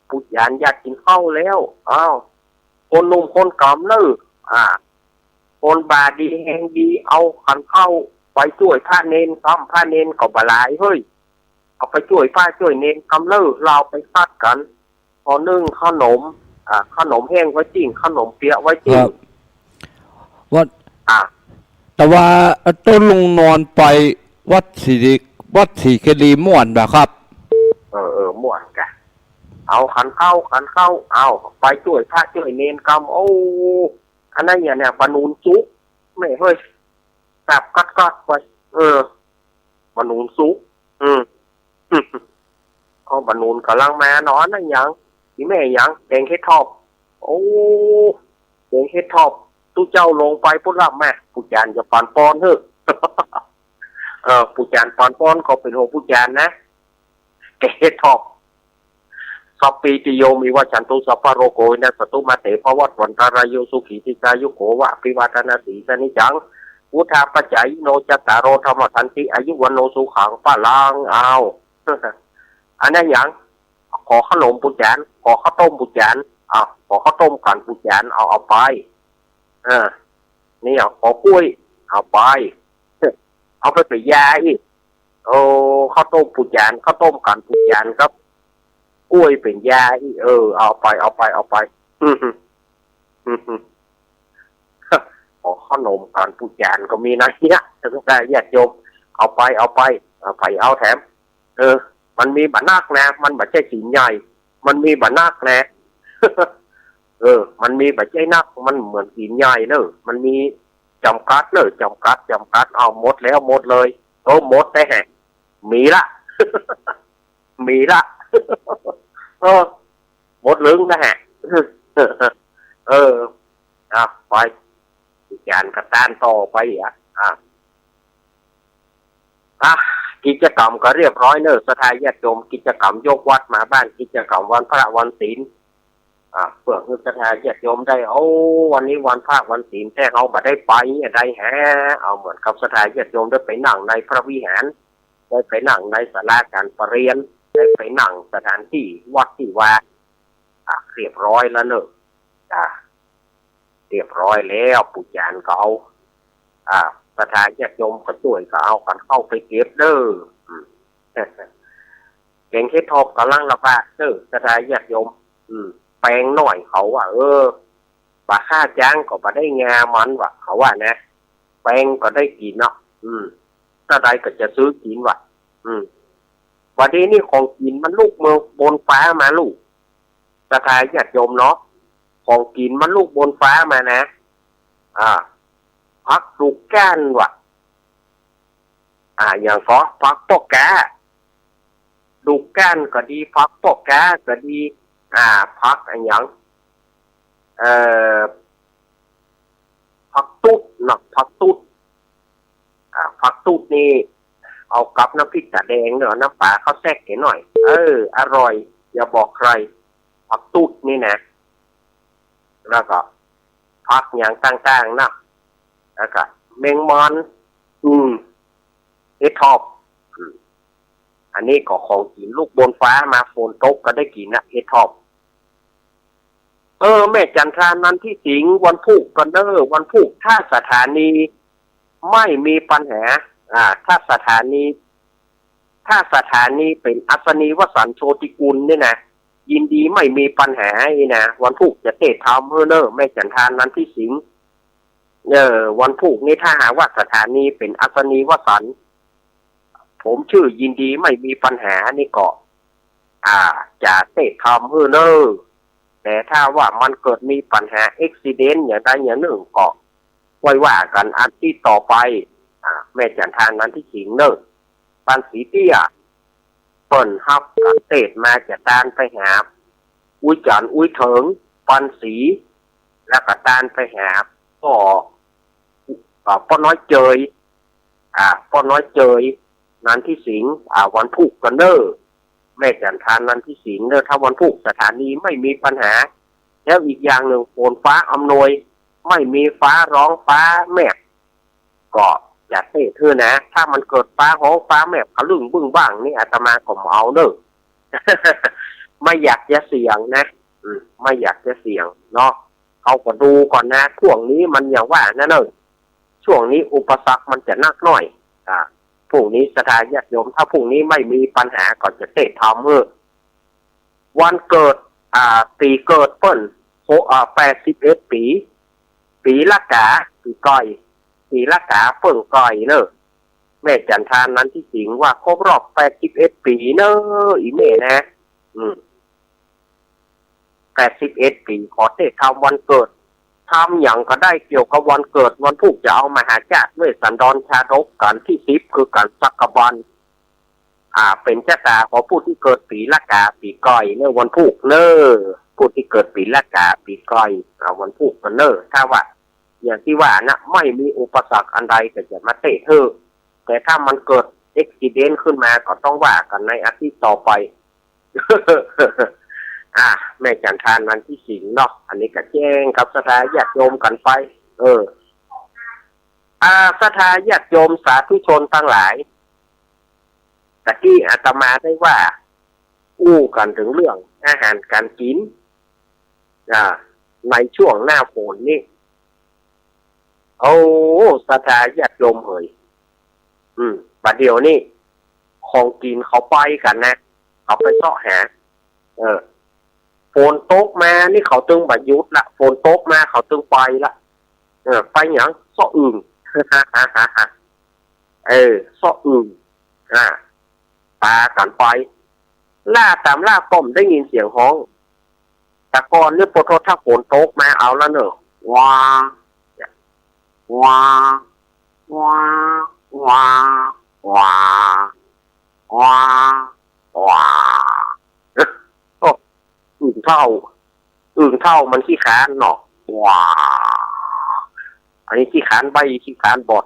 ผู้ยานอยากกินข้าวแล้วอ้าวคนหนุ่มคนกำเนอคนบาดีแห่งดีเอาขันเข้าไปช่วยพระเนนทำพระเนนก็บลายเฮ้ยเอาไปช่วยพระช่วยเนนกำเราไปซัดกันพอนึ่งขนมขนมแห้งไว้จริงขนมเปี๊ยะไว้จริงวัดแต่ว่าต้นลุงนอนไปวัดศรีคดีม่วนนะครับม่วนกะเอาขันเข้าเอาไปช่วยพระช่วยเนนกำโอ้อันนั้นเนี่ยปนูนซุกไม่เฮ้ยตับกัดไปปนูนซุกเอาปนูนกำลังมานอนนั่นยังนี่แม่ยังแกงเฮ็ดทอบโอ้แกงเฮ็ดทอบตู้เจ้าลงไปพุ่นละแม่ผู้จานจะปานปอนเถอะผู้จานปานปอนก็เป็นหัวผู้จานนะแกงเฮ็ดทอบสัพปีติโยมีวชันตุสัพพะโรโกวินัสตุมาเตภวัตวันตารายโยสุขีติกายุโกวะปิวัตนาสีสนิจังพุทธาปัจจัยโนจัตตารโรธรรมทันติอายุวันโนสุขังปะลังเอาอันนั้นยังขอขนมปุจจานขอข้าวต้มปุจจานขอข้าวต้มกันปุจจานเอาไปนี่ขอกล้วยเอาไปเอาไปเป็นยาอีกข้าวต้มปุจจานข้าวต้มกันปุจจานครับกล้วยเป็นยาอีกเอาไปขอขนมกันปุจจานก็มีนะเนี่ยแต่ญาติโยมเอาไปเอาแถมมันมีบัตรนักนะมันบัตรใช่สีใหญ่มันมีบัตรนักนะ มันมีปัจจัยนักมันเหมือนกินใหญ่เนอะมันมีจำกัดเนอะจำกัดเอาหมดแล้วหมดเลยหมดได้แหะมีละ มีละ หมดลึงนะฮะ ไปจานกระต้านต่อไปกิจกรรมก็เรียบร้อยเนอะสถานญาติโยมกิจกรรมยกวัดมาบ้านกิจกรรมวันพระวันศีลเพื่อคือสถานญาติโยมได้วันนี้วันพระวันศีลแต่เอาบัได้ไปได้แฮเอาเหมือนกับสถานญาติโยมได้ไปนั่งในพระวิหารได้ไปนั่งในศาลาการประเรียนได้ไปนั่งสถานที่วัดที่ว่าเรียบร้อยแล้วเนอะเรียบร้อยแล้วปู่จานก็เอาสถานญาติโยมก็ช่วยก็เอากันเข้าไปเก็บเด้อเก่งเฮ็ดทอบกำลังระบาดเด้อสถานญาติโยมแปลงหน่อยเขาว่าปลาค่าจ้างก็บ่ได้งามันว่ะเขาว่านะแปลงก็ได้กินเนาะถ้าใดก็จะซื้อกินว่ะวันนี้นี่ของกินมันลูกเมืองบนฟ้ามาลูกสถานญาติโยมเนาะของกินมันลูกบนฟ้ามานะพักลูกก้านว่ะอย่างก็พักปอกแกลูกก้านก็ดีพักปอกแกก็ดีพักอะไรอย่างพักตุ๊ดเนาะพักตุ๊ดพักตุ๊ดนี่เอากับน้ำพริกตาแดงเนาะน้ำปลาข้าวแทรกหน่อยอร่อยอย่าบอกใครพักตุ๊ดนี่นะแล้วก็พักอย่างต่างๆนะแล้วก็เมงมอนเฮ็ดทอบอันนี้ก็ของกินลูกบนฟ้ามาโฟนตกก็ได้กินนะเฮ็ดทอบแม่จันทรานั้นที่สิงวันพุธกันเด้อวันพุธถ้าสถานีไม่มีปัญหาถ้าสถานีเป็นอัศนีวสันต์โชติกุลนี่นะยินดีไม่มีปัญหานะวันพุธจะเตะทำเนอะแม่จันทรานั้นที่สิงวันพุธนี้ถ้าหาว่าสถานีเป็นอัศนีวสันต์ผมชื่อยินดีไม่มีปัญหานี่ก็จะเตะทำเนอะแต่ถ้าว่ามันเกิดมีปัญหาอุบิเหตุอย่างใดอย่างหนึ่งก็ไว้ว่ากันอันที่ต่อไปแม่จันทานนั้นที่สิงเนอะปันสีเตี้ยเปิ่นฮับกันเตะมาจะตานไปหาอุ้ยจันอุ้ยเถิงปันสีแล้วก็ตานไปหาป้อน้อยเจยป้อน้อยเจยนั้นที่สิงวันพุธกันเนอะแม่จันทานนั้นที่สิงเนอะถ้าวันพุธสถานีไม่มีปัญหาแล้วอีกอย่างหนึ่งฝนฟ้าอำนวยไม่มีฟ้าร้องฟ้าแมบก็อย่าเตะเธอนะถ้ามันเกิดฟ้าร้องฟ้าแมบกระลึงบึ้งบ้างนี่อาตมาก็เอาเนอะ ไม่อยากจะเสี่ยงนะไม่อยากจะเสี่ยงเนาะเขาก็ดูก่อนนะช่วงนี้มันอย่างว่านะเนอะช่วงนี้อุปสรรคมันจะนักหน่อยพรุ่งนี้สถานญาติโยมถ้าพรุ่งนี้ไม่มีปัญหาก็จะเตะทวันเกิดปีเกิดเปิ้น81 ปีละกาปีก้อยปีละกาเปิ้งก้อยเนอะแม่จันทานนั้นที่สิงว่าครบรอบ81 ปีเนอะอีแม่นะ81 ปีขอเตะทำวันเกิดทำอย่างก็ได้เกี่ยวกับวันเกิดวันพุธจะเอามาหาจากเวสสันดรชาดกกันที่10คือการสักกะวันเป็นชะตาของผู้ที่เกิดปีละกาปีก้อยเนอะวันพุธเนอะผู้ที่เกิดปีละกาปีก้อยวันพุธกันเนอะถ้าว่าอย่างที่ว่านะไม่มีอุปสรรคอันใดก็จะมาเตะเธอแต่ถ้ามันเกิดอุบิเหตุขึ้นมาก็ต้องว่ากันในอาทิตย์ต่อไป แม่จันทานวันที่สิงเนาะอันนี้ก็แจ้งกับสถานญาติโยมกันไปสถานญาติโยมสาธุชนทั้งหลายตะกี้อาตมาได้ว่ากันถึงเรื่องอาหารการกินในช่วงหน้าฝนนี่สถานญาติโยมเอ่ยบัดเดี๋ยวนี้ของกินเขาไปกันนะเขาไปเสาะหาฝนตกมานี่เขาตึงบัดยุดละฝนตกมาเขาตึงไปละไปอย่างเสาะอึ่ง เสาะอึ่งปลากันไปล่าตามล่าป้อมได้ยินเสียงฮ้อง แต่ก่อนนี่ปทถ้าฝนตกมาเอาแล้วเนอะว้าว้าว้าว้าว้าว้าว้าโอ้อึ่งเท่ามันขี้ค้านเนาะว้าอันนี้ขี้ค้านใบขี้ค้านบอด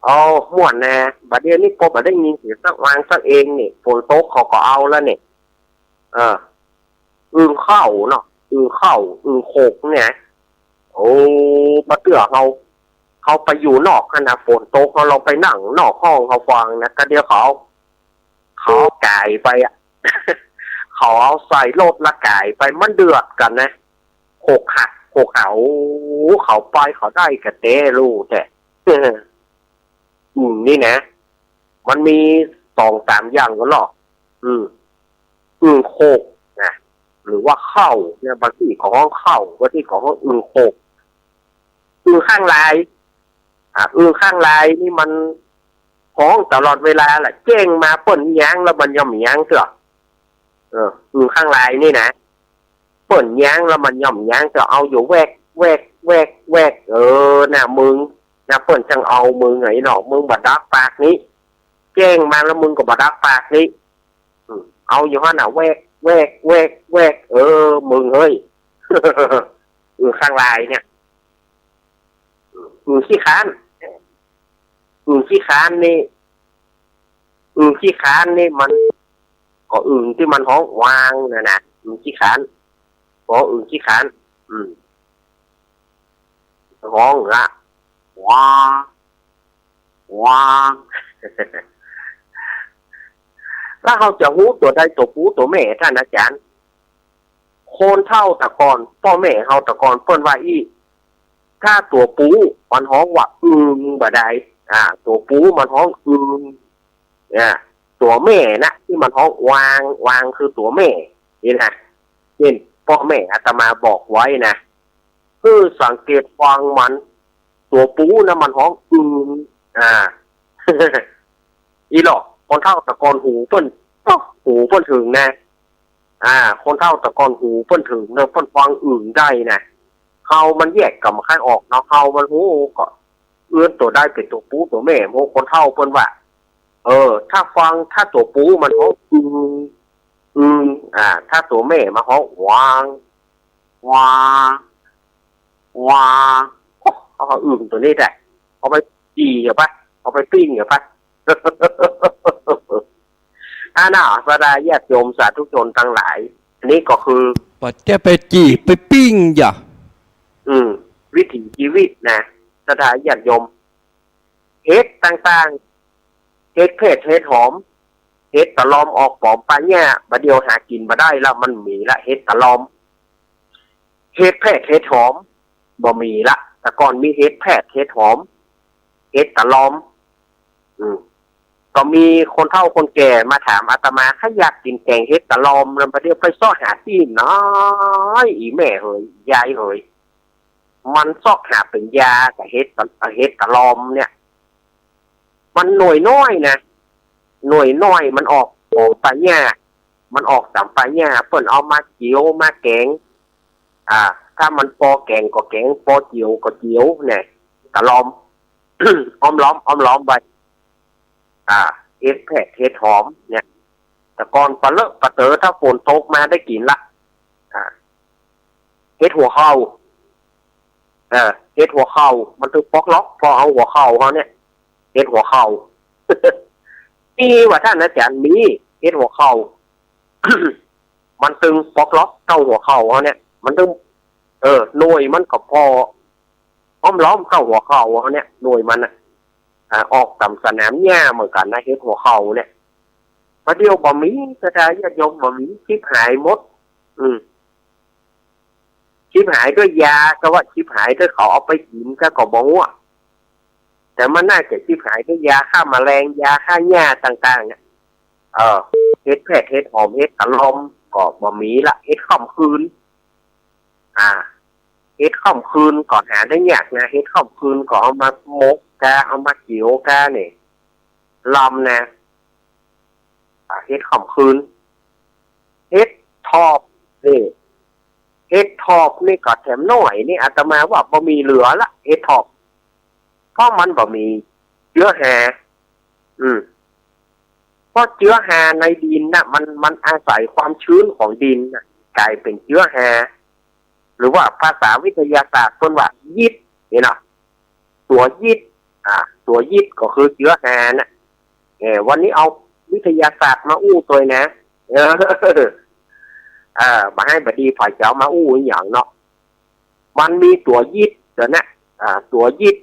เอาม่วนแน่บัดเดี๋ยวนี้พอบัดได้ยินเสียงสักวางสักเองนี่ฝนตกเขาก็เอาแล้วเนี่ยอึ่งเข้าเนาะอึ่งเข้าอึ่งโขกเนี่ยโอ้มาเตือเขาไปอยู่นอกกันนะฝนตกเขาลองไปนั่งนอกห้องเขาฟังนะก็เดี๋ยวเขาไก่ไปอ่ะ เขาเอาใส่รถละไก่ไปมันเดือดกันนะโขกเขาไปเขาได้กระเตรู้แต่ นี่นะมันมี2-3อย่างก็หรอกโคกนะหรือว่าเข้าเนี่ยบางที่ของเข้าบางที่ของโคกข้างลายข้างลายนี่มันห้องตลอดเวลาแหละเจ้งมาเปิ่นย้างแล้วมันย่อมย้างเถอะข้างลายนี่นะเปิ่นย้างแล้วมันย่อมย้างจะเอาอยู่แวกน่ะมึงนะเปิ่นจังเอามึงไงหนอมึงบัดดักปากนี้แจ้งมาแล้วมึงก็บัดดักปากนี้เอาอยู่ฮะน่ะแวกมึงเฮ้ย ข้างลายเนี่ยขี้ค้านนี่มันก็ที่มันห้องวางนะขี้ค้านก็ขี้ค้านห้องละว้า แล้วเขาจะหูตัวใดตัวปูตัวแม่ท่านอาจารย์โคนเท่าตะกอนพ่อแม่เขาตะกอนเปิ้นว่าถ้าตัวปูมันห้องว่าบ่ได้ตัวปูมันห้องตัวแม่นะที่มันห้องวางคือตัวแม่นี่นะเห็นพ่อแม่อาตมาบอกไว้นะคือสังเกตฟังมันตัวปูนะมันห้องอีหลอกคนเท่าตะกอนหูเปิ้นถึงนะคนเท่าตะกอนหูเปิ้นถึงเนาะเปิ้นฟังได้นะเขามันแยกกับข้างออกเนาะเขามันหูก็ตัวได้เป็นตัวปูตัวแม่โมคนเท่าเปิ้นว่าถ้าฟังถ้าตัวปูมันห้องถ้าตัวแม่มาห้องวางเอาตัวนี้ได้เอาไปจีอย่าปะเอาไปปิ้งอย่าปะ น่าสดาญาติโยมสาธุชนทั้งหลายอันนี้ก็คือ ปัจจะไปจีไปปิ้งอย่าวิถีชีวิตนะสดาญาติโยมเฮ็ดต่างๆเฮ็ดเพศเฮ็ดหอมเฮ็ดตะลอมออกปอมปลาเนี่ยบัดเดียวหากินมาได้แล้วมันมีละเฮ็ดตะลอมเฮ็ดเพศเฮ็ดหอมบ่มีละแต่ก่อนมีเฮ็ดแพทย์เฮ็ดหอมเฮ็ดตะลอมก็มีคนเฒ่าคนแก่มาถามอาตมาถ้าอยากกินแกงเฮ็ดตะลอมแล้วประเดี๋ยวไปซ้อหาที่น้อยอีแม่เฮยยายเฮยมันซอกหาเป็นยากับเฮ็ดตะลอมเนี่ยมันหน่วยน้อยนะหน่วยน้อยมันออกปลาหญ้ามันออกตามปลาหญ้าเพิ่นเอามาเจียวมาแกงถ้ามันปอแกงก็แกงปอเจียวก็เจียวเนี่ยตะลอม อ้อมล้อมไปเฮ็ดแพะเฮ็ดหอมเนี่ยแต่ก่อนปลาเลอะปลาเต๋อถ้าฝนตกมาได้กินละเฮ็ดหัวเข่าเฮ็ดหัวเข่ามันถึงปอกล็อกพอเอาหัวเข่าเขาเนี่ยเฮ็ดหัวเข่า มีว่าท่านอาจารย์มีเฮ็ดหัวเข่า มันตึงปอกล็อกเข้าหัวเข่าเขาเนี่ยมันตึงหน่วยมันก็พออ้อมล้อมเข้าหัวเข่าเขาเนี่ยหน่วยมันออกตามสนามหญ้าเหมือนกันนะเฮ็ดหัวเข่าเนี่ยประเดี๋ยวบ่มีกระจายญาติโยมบ่มีชิบหายหมดชิบหายด้วยยาก็ว่าชิบหายด้วยเขาเอาไปกินก็บ่ฮู้แต่มันน่าจะชิบหายด้วยยาฆ่าแมลงยาฆ่าหญ้าต่างๆเนี่ยเฮ็ดแพทย์เฮ็ดหอมเฮ็ดตะลอมก็บ่มีละเฮ็ดค่ำคืนเฮ็ดค่ำคืนก่อนหาได้ยากนะเฮ็ดค่ำคืนก็เอามาหมกกาเอามาเกี่ยวกาเนี่ยลำนะเฮ็ดค่ำคืนเฮ็ดทอบ นี่เห็ดถอบนี่ก็แถมหน่อยนี่อาตมาว่าบ่มีเหลือละเห็ดถอบเพราะมันบ่มีเชื้อแฮเพราะเชื้อแฮในดินน่ะมันอาศัยความชื้นของดินน่ะกลายเป็นเชื้อแฮหรือว่าภาษาวิทยาศาสตร์เพิ่นว่ายิดนี่นะตัวยิดตัวยิดก็คือเชื้อแฮน่ะวันนี้เอาวิทยาศาสตร์มาอู้ตัวนะมาให้บดีฝ่ายเจ้ามาอู้อย่างเนาะมันมีตัวยิดเดี๋ยวนะตัวยิด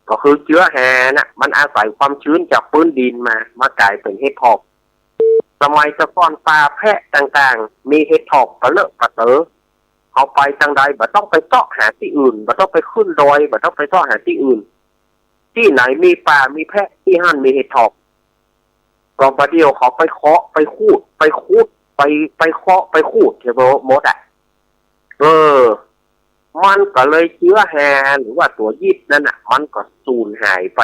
ก็คือเชื้อแฮนะมันอาศัยความชื้นจากพื้นดินมากลายเป็นเห็ดถอบสมัยตะกอนปลาแพะต่างๆมีเห็ดถอบกระเลอะกระเต๋อเอาไปทางใดบ่ต้องไปเจาะหาที่อื่นบ่ต้องไปขึ้นดอยบ่ต้องไปเจาะหาที่อื่นที่ไหนมีปลามีแพะที่หั่นมีเห็ดถอบก็ประเดี๋ยวเขาไปเคาะไปคูดไปเคาะไปคูดเทโบมดมันก็เลยเชื้อแฮหรือว่าตัวยีดนั่นน่ะมันก็สูญหายไป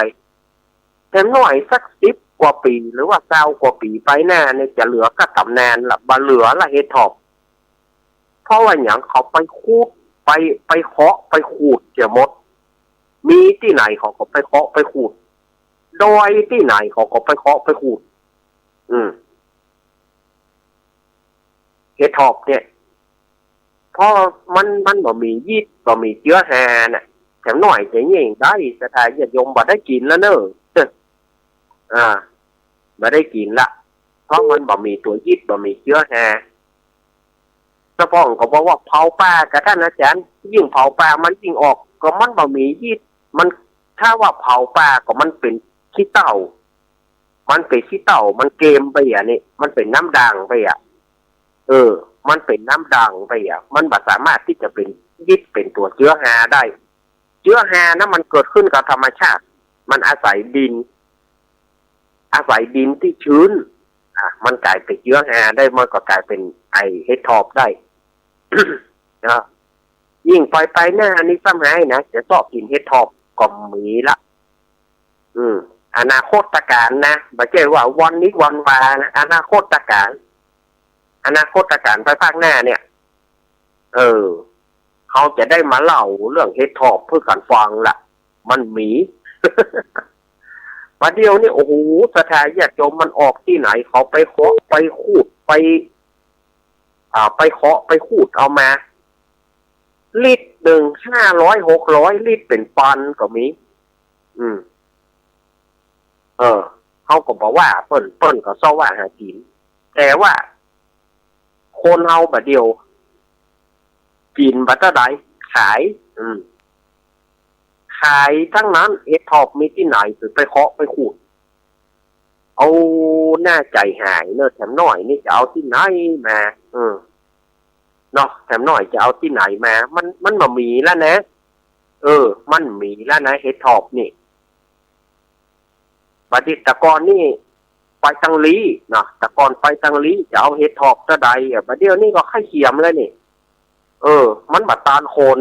แต่หน่อยสัก10 กว่าปีหรือว่า20 กว่าปีไปหน้าเนี่ยจะเหลือก็ตำแหน่งละบ่เหลือละเห็ดถอบเพราะว่าอย่างเขาไปคูดไปเคาะไปขูดเสียหมดมีที่ไหนเขาก็ไปเคาะไปขูดโดยที่ไหนเขาก็ไปเคาะไปขูดเห็ดถอบเนี่ยเพราะมันบ่มียีดบ่มีเชื้อแฮน่ะแถมหน่อยจะยิ่งได้สถานญาติโยมบ่ได้กินแล้วเนอะบ่ได้กินละเพราะมันบ่มีตัวยีดบ่มีเชื้อแฮเฉพาะก็บอกว่าเผาปลากับท่านอาจารย์ยิ่งเผาปลามันยิ่งออกก็มันบ่มียีดมันถ้าว่าเผาปลาก็มันเป็นขี้เต่ามันเป็นขี้เต่ามันเกมไปนี่มันเป็นน้ำด่างไปมันเป็นน้ำด่างไปมันบ่สามารถที่จะเป็นยึดเป็นตัวเชื้อแฮได้เชื้อแฮนะมันเกิดขึ้นกับธรรมชาติมันอาศัยดินที่ชื้นมันกลายเป็นเชื้อแฮได้มันก็กลายเป็นไอเห็ดถอบได้ ยิ่งไปหน้านี้สมัยนะจะชอบกินเห็ดถอบก็มีละอนาคตการนะไม่ใช่ว่าวันนี้วันวานะอนาคตการไปภาคหน้าเนี่ยเขาจะได้มาเล่าเรื่องเห็ดถอบเพื่อกันฟังละมันมี ประเดี๋ยวนี้โอ้โหสถานญาติโยมมันออกที่ไหนเขาไปเคาะไปขูดไปเคาะไปขูดเอามาลิตรหนึ่ง500 600 ลิตรเป็นปันก็มีเขาก็บอกว่าเปิ้นก็ซ้อว่าหากินแต่ว่าคนเฮาบัดเดียวกินบัดเท่าใดขายทั้งนั้นเห็ดถอบมีที่ไหนถึงไปเคาะไปขูดเอาหน้าใจหายเนอะแถมหน่อยนี่จะเอาที่ไหนมาเนาะแถมหน่อยจะเอาที่ไหนมามันบ่มีแล้วนะมันมีแล้วนะเห็ดถอบนี่บัดนี้ตะกอนนี่ไปตังลีเนาะตะกอนไปตังลีจะเอาเห็ดถอบเท่าใดบัดเดี๋ยวนี้ก็ไข่เขียมแล้วนี่มันบัดตาลโคน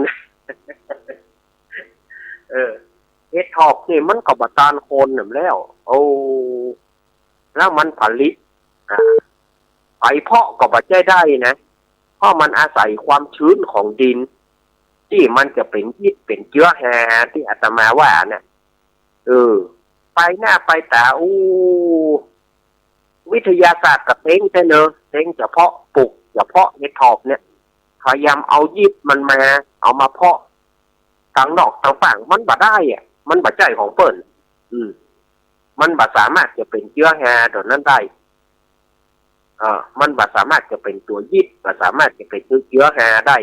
เห็ดถอบนี่มันก็บัดตาลโคนนั่นแล้วแล้วมันผลิตไปเพาะก็บ่ได้นะเพราะมันอาศัยความชื้นของดินที่มันจะเป็นยีดเป็นเชื้อแฮที่อาตมาว่านะไปหน้าไปตาวิทยาศาสตร์กับเท้งแต่เนอะเท้งเฉพาะปลูกเฉพาะเห็ดถอบเนี่ยพยายามเอายีดมันมาเอามาเพาะต่างดอกต่างฝั่งมันบ่ได้มันบ่ใจของเปิ้นมันบ่สามารถจะเป็นเชื้อแฮตัวนั้นได้มันบ่สามารถจะเป็นตัวยีดบ่สามารถจะเป็นเชื้อแฮได้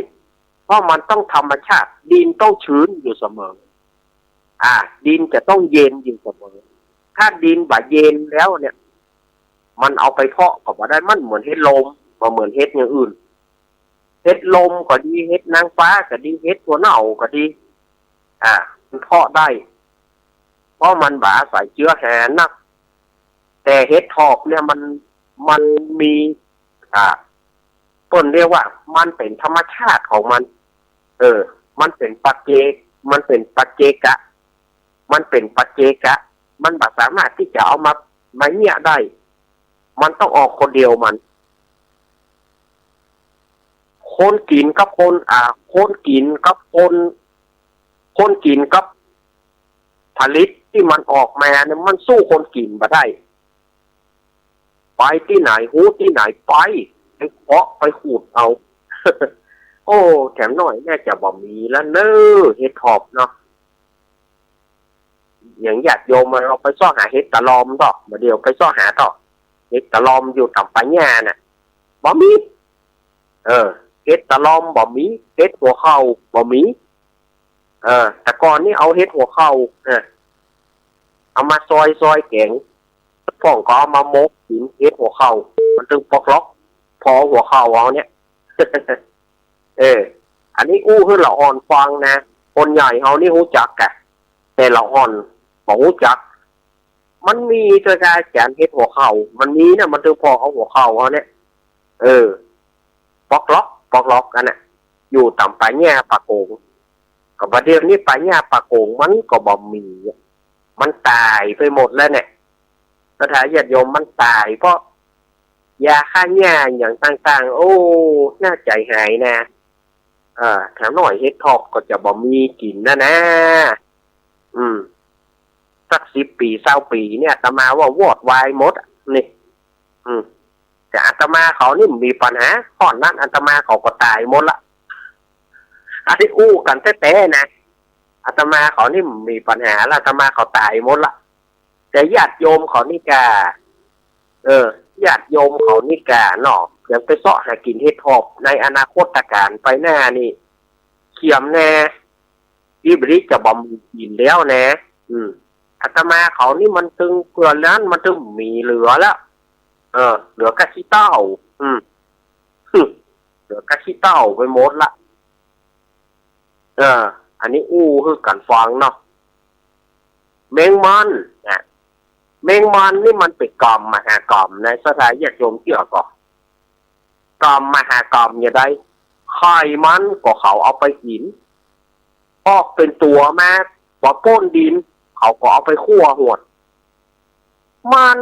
เพราะมันต้องธรรมชาติดินต้องชื้นอยู่เสมอดินจะต้องเย็นอยู่เสมอถ้าดินบ่เย็นแล้วเนี่ยมันเอาไปเพาะก็บ่ได้มันเหมือนเห็ดลมบ่เหมือนเห็ดอย่างอื่นเห็ดลมก็ดีเห็ดนางฟ้าก็ดีเห็ดตัวเน่าก็ดีมันเพาะได้เพราะมันบ่อาศัยเชื้อแฮนักแต่เห็ดถอบเนี่ยมันมีต้นเรียกว่ามันเป็นธรรมชาติของมันมันเป็นปัจเจกมันเป็นปัจเจกะมันบ่สามารถที่จะเอามาเนี่ยได้มันต้องออกคนเดียวมัน คนกินกับคนคนกินกับคนกินกับผลิตที่มันออกมาเนี่ยมันสู้คนกินมาได้ไปที่ไหนหูที่ไหนไปเคาะไปขูดเอา โอ้แถมหน่อยแน่จะบ่มีแล้วเนอเฮ็ดทอบเนาะอย่างญาติโยมเราไปซ่อหาเฮ็ดตะลอมดอกมาเดียวไปซ่อหาต่อเฮ็ดตะลอมอยู่ต่ำปัญญาน่ะบ่มีเฮ็ดตะลอมบ่มีเฮ็ดหัวเข่าบ่มีแต่ก่อนนี่เอาเฮ็ดหัวเข่าเอามาซอยแกงพ่องก็เอามามกกินเฮ็ดหัวเข่ามันตึงปอกล็อกพอหัวเข่าเอาเนี่ย อันนี้อู้คือเราอ่อนฟังนะคนใหญ่เฮานี่รู้จักกะแต่เราอ่อนบ่รู้จักมันมีตัวกายแขนเฮ็ดหัวเข่ามันมีนะมันถึงพอเอาหัวเข่าเอาเนี่ยปอกล็อกกันน่ะอยู่ต่ำปลายแง่ปากโกงกับประเดี๋ยวนี้ปลายแง่ปากโกงมันก็บ่มีมันตายไปหมดแล้วเนี่ยสถานญาติโยมมันตายเพราะยาฆ่าหญ้าอย่างต่างๆโอ้น่าใจหายนะแถมหน่อยเฮ็ดทอกก็จะบ่มีกินนะสัก10 ปี20 ปีเนี่ยอาตมาว่าวอดวายหมดนี่แต่อาตมาเขานี่มีปัญหาก่อนนั้นอาตมาเขาก็ตายหมดละอันนี้อู้กันแท้ๆนะอาตมาเขานี่มีปัญหาแล้วอาตมาเขาตายหมดละแต่ญาติโยมเขานี่กาญาติโยมเขานี่กาเนาะยังไปเสาะหากินเฮ็ดทอบในอนาคตการไปหน้านี่เขียมแน่ที่บริจะบ่มกินแล้วแน่อาตมาเขานี่มันตึงเกลือนั้นมันตึงมีเหลือแล้วเหลือกะขี้เต้าเหลือกะขี้เต้าไปหมดละอันนี้อู้คือกันฟังเนาะแมงมันแมงมันนี่มันเป็นกรรมมหากรรมในสถานญาติโยมเกี่ยวกับกรรมมหากรรมอย่างไรไข่มันก็เขาเอาไปกินออกเป็นตัวมาพอป้นดินเขาก็เอาไปคั่วหวดมัน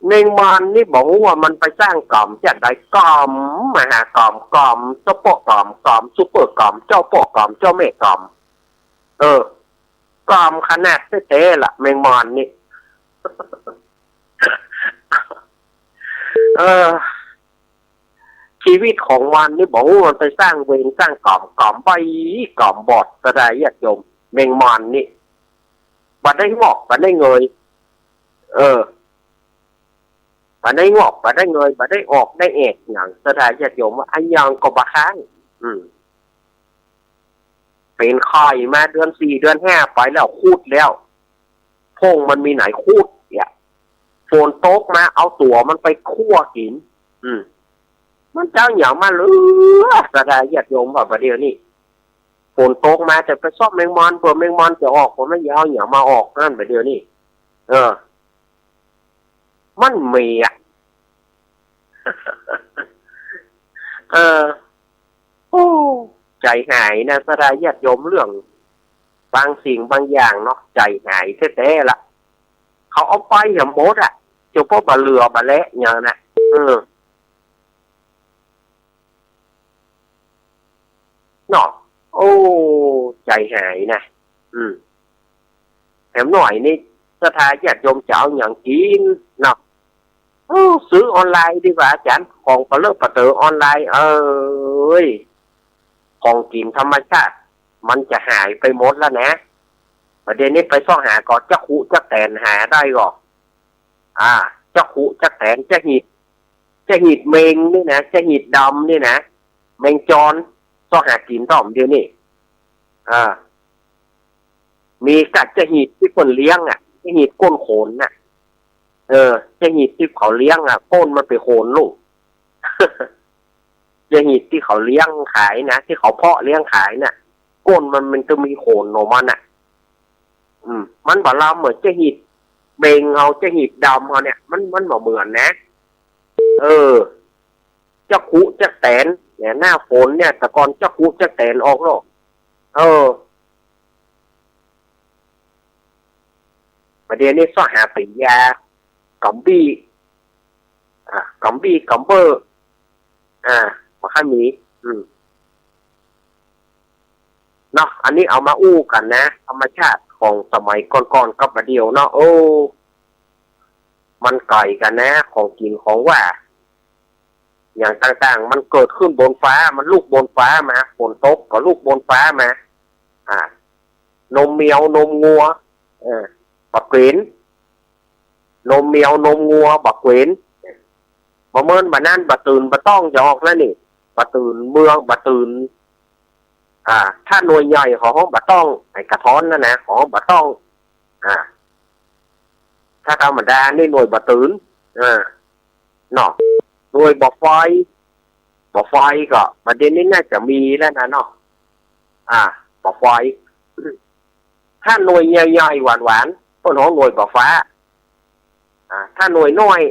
แมงมันนี่บอกว่ามันไปสร้างกรรมจากใดกรรมมหากรรมกรรมเจ้าปอกรรมกรรมซุปเปอร์กรรมเจ้าปอกกรรมเจ้าแม่กรรมกรรมขนาดเต้ๆล่ะแมงมันนี่ ชีวิตของมันนี่บอกว่ามันไปสร้างเวรสร้างกรรมไปกรรมบอดสดายญาติโยมแมงมันนี่บัดได้งอกบัดได้เงยบัดได้งอกบัดได้เงยบัดได้ออกได้เอกอย่างสดายญาติโยมว่าอันยังก็บะค้างเป็นไข่มาเดือน4เดือน5ไปแล้วคูดแล้วพงมันมีไหนคูดเนี่ยโฟนโต๊กมาเอาตัวมันไปคั่วกินมันเจ้าเหนียวมาเลือสดายญาติโยมว่าประเดี๋ยวนี้ฝนตกมาจะไปซอบแมงมอนเผื่อแมงมอนจะออกผมไม่ยาวเหนียวมาออกนั่นประเดี๋ยวนี้มันมีโอ้ใจหายนะสดายญาติโยมเรื่องบางสิ่งบางอย่างเนาะใจหายแท้ๆละเขาเอาไปอย่างโมดเจ้าพ่อบะเรือบะเละอย่างน่ะเนาะโอ้ใจหายนะแถมหน่อยนี่สถานญาติโยมจะเอาอย่างกินเนาะซื้อออนไลน์ดีกว่าอาจารย์ของปลาเลิกปลาเตอออนไลน์ของกินธรรมชาติมันจะหายไปหมดแล้วนะประเด็นนี้ไปซ่อหาก่อนจะขุจะแตนหาได้ก่อนจะขุจะแตนจะหิดเมงนี่นะจะหิดดำนี่นะเมงจรซ่อหากินต่อมเดียวนี่มีกัดจะหิดที่คนเลี้ยงจะหิดก้นโขนจะหิดที่เขาเลี้ยงก้นมันไปโขนลูก จะหิดที่เขาเลี้ยงขายนะที่เขาเพาะเลี้ยงขายน่ะก้นมันจะมีโขนออกมามันบอกเราเหมือนจะหิดเบงเอาจะหิดดำเอาเนี่ยมันบอกเหมือนนะจะคุจะแตนเนี่ยหน้าฝนเนี่ยแต่ก่อนจะคุจะแตนออกหรอกประเดี๋ยวนี้ซ่อหาปิยากำบี้กำเบอร์มาข้ามี เนาะอันนี้เอามาอู้กันนะธรรมชาติของสมัยก่อนๆกับมาเดียวเนาะโอ้มันไกลกันนะของกินของว่าอย่างต่างๆมันเกิดขึ้นบนฟ้ามันลูกบนฟ้ามาฝนตกก็ลูกบนฟ้ามานมเมียวนมงัวบักเกวนนมเมียวนมงัวบักเกวนบ่เมินบ่นั่นบ่ตื่นบ่ต้องจะออกแล้วนี่บ่ตื่นเมืองบ่ตื่นถ้าหน่วยใหญ่ของบ่ต้องไอ้กระท้อนนั่นนะของบ่ต้องถ้าธรรมดานี่หน่วยบ่ตื่นเนาะหน่วยบ่ไฟก็ประเด็นนี้น่าจะมีแล้วนะเนาะบ่ไฟถ้าหน่วยใหญ่ๆหวานๆต้นของหน่วยบ่ฟ้าถ้าหน่วยน้อย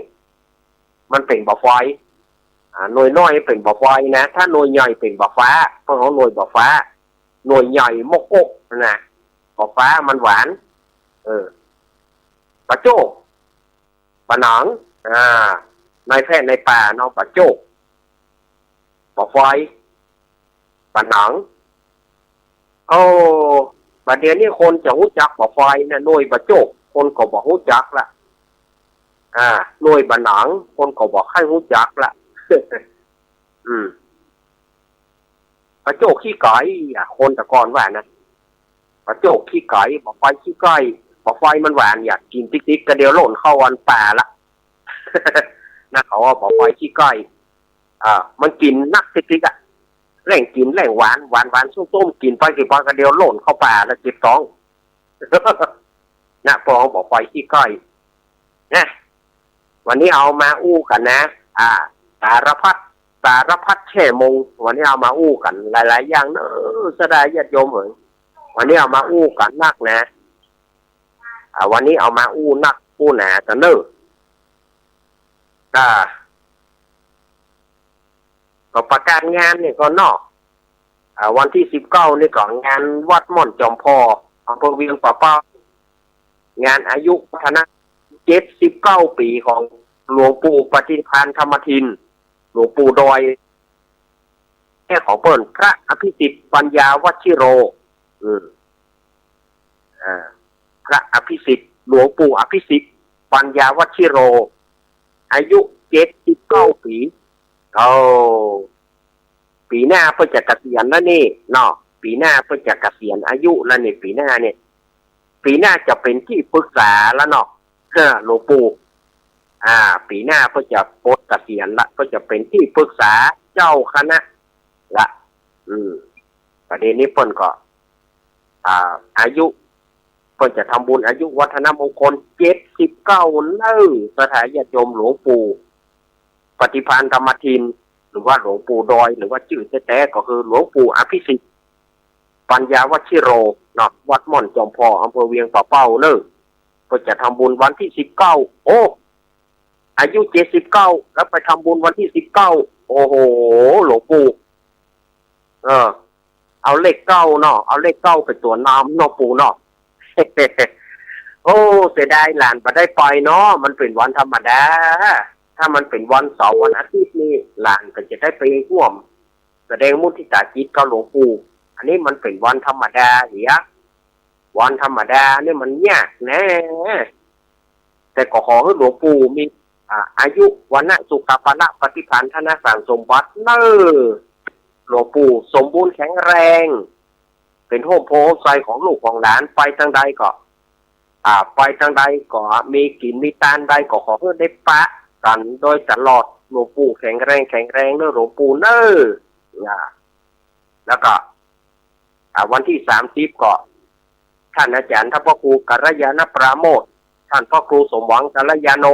มันเป็นบ่ไฟหน่วยน้อยเป็นบ่ไฟนะถ้าหน่วยใหญ่เป็นบ่ฟ้าต้นของหน่วยบ่ฟ้าหน่วยใหญ่มกอกนะบ่ฟ้ามันหวานปลาโจกปลาหนังในแพทย์ในป่าเนาะปลาโจกปลาไฟปลาหนังประเดี๋ยวนี้คนจะรู้จักปลาไฟนะหน่วยปลาโจกคนก็บอกรู้จักละหน่วยปลาหนังคนก็บอกให้รู้จักละปลาโจกขี้ไก่คนแต่ก่อนว่านะปลาโจกขี้ไก่ปลาไฟขี้ไก่ปลาไฟมันหวานอยากกินติ๊กๆก็เดี๋ยวหล่นเข้าวันป่าละนะเขาว่าปลาไฟขี้ไก่มันกินนักติ๊กๆแหล่งกินแหล่งหวานส้มๆกินไปกี่ปอนก็เดี๋ยวหล่นเข้าป่าแล้วเจ็บท้องนะพอปลาไฟขี้ไก่นะวันนี้เอามาอู้กันนะสารพัดแช่มงวันนี้เอามาอู้กันหลายๆอย่างเนอะสดายญาติโยมเหมือนวันนี้เอามาอู้กันนักนะวันนี้เอามาอู้นักอู้หนาแต่เนอะก็ประกาศงานเนี่ยก็นอกวันที่19นี่ก่อนงานวัดม่อนจอมพออำเภอเวียงป่าเป้างานอายุวัฒนะ79 ปีของหลวงปู่ปฏิภาณธรรมทินหลวงปู่ดอยแค่ของเปิ้นพระอภิสิทธิ์ปัญญาวชิโรพระอภิสิทธิ์หลวงปู่อภิสิทธิ์ปัญญาวชิโรอายุ79 ปีปีหน้าเพิ่นจะเกษียณแล้วนี่เนาะปีหน้าเพิ่นจะเกษียณอายุแล้วนี่ปีหน้าจะเป็นที่ปรึกษาแล้วเนาะหลวงปู่ปีหน้าเพิ่นจะปลดเกษียณละเพิ่นจะเป็นที่ปรึกษาเจ้าคณะละประเด็นนี้เพิ่นก็อายุเพิ่นจะทำบุญอายุวัฒนมงคล79สถานญาติโยมหลวงปู่ปฏิภาณธรรมทินหรือว่าหลวงปู่ดอยหรือว่าชื่อแท้ๆก็คือหลวงปู่อภิสิทธิ์ปัญญาวชิโรเนาะวัดม่อนจอมพออำเภอเวียงป่าเป้าเนอะก็จะทำบุญวันที่19อายุ79แล้วไปทำบุญวันที่19โอ้โหหลวงปู่เอาเลข9เนาะเอาเลข9เป็นตัวน้ำเนาะปู่เนาะ โอ้เสียดายหลานบ่ได้ไปเนาะมันเป็นวันธรรมดาถ้ามันเป็นวันเสาร์วันอาทิตย์นี่หลานก็จะได้ไปร่วมแสดงมุทิตาจิตกับหลวงปู่อันนี้มันเป็นวันธรรมดาเหี้ยวันธรรมดาเนี่ยมันยากแน่แต่ก็ขอให้หลวงปู่มีอายุวันนะสุขภาละปฏิภาณธนสารสมบัติหลวงปู่สมบูรณ์แข็งแรงเป็นโฮมโพไซของลูกของหลานไปทางใดก็มีกินมีตานใดก็ขอให้ได้ปะกันโดยตลอดหลวงปู่แข็งแรงเนอะหลวงปู่เนอะแล้วก็วันที่30ก็ท่านอาจารย์ท่านพ่อครูกัลยาณปราโมทย์ท่านพ่อครูสมหวังกัลยาโน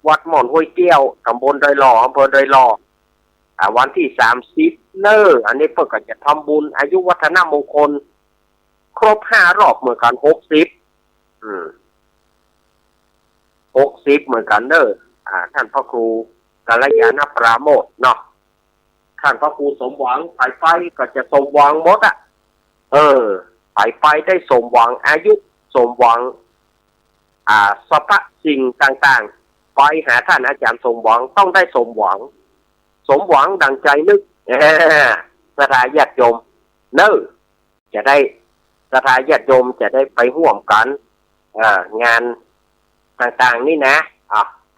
วัดหม่อนห้วยเกี้ยวตำบลดอยหล่ออำเภอดอยหล่อวันที่30อันนี้เพิ่นก็จะทำบุญอายุวัฒนมงคลครบ5 รอบเหมือนกัน60เหมือนกันท่านพระครูกัลยาณปราโมทย์เนาะท่านพระครูสมหวังไปก็จะสมหวังหมดไปได้สมหวังอายุสมหวังสรรพสิ่งต่างๆไปหาท่านอาจารย์สมหวังต้องได้สมหวังดังใจนึก สถาญาติโยมเนอะจะได้สถาญาติโยมจะได้ไปร่วมกันงานต่างๆนี่นะ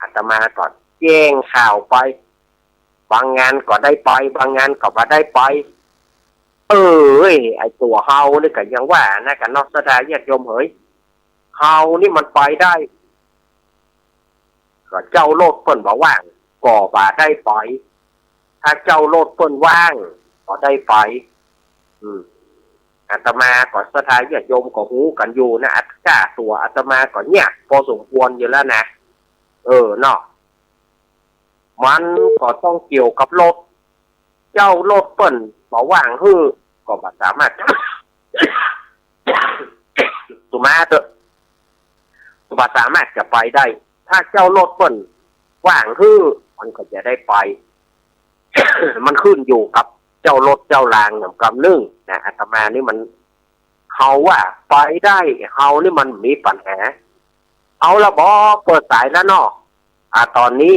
อาตมาก่อนแจ้งข่าวไปบางงานก็ได้ไปบางงานก็ไม่ได้ไปไอตัวเฮานี่ก็ยังว่านะกันนอกสถาญาติโยมเฮ้ยเฮานี่มันไปได้ก็เจ้าโลดเปิ้นบ่ว่างก็บ่ได้ไปถ้าเจ้าโลดเปิ้นว่างก็ได้ไปอาตมาก็สถาญาติโยมก็หูกันอยู่นะอัตกาตัวอาตมาก็เนี่ยพอสมควรอยู่แล้วนะเนาะมันก็ต้องเกี่ยวกับรถเจ้ารถเปิ้นบ่ว่างก็บ่สามารถสุมาเถอะบ่สามารถจะไปได้ถ้าเจ้ารถเปิ้นว่างมันก็จะได้ไป มันขึ้นอยู่กับเจ้ารถเจ้ารางอย่างกำนึงนะอาตมานี่มันเขาว่าไปได้เขานี่มันมีปัญหาเอาละบอเปิดสายแล้วเนาะตอนนี้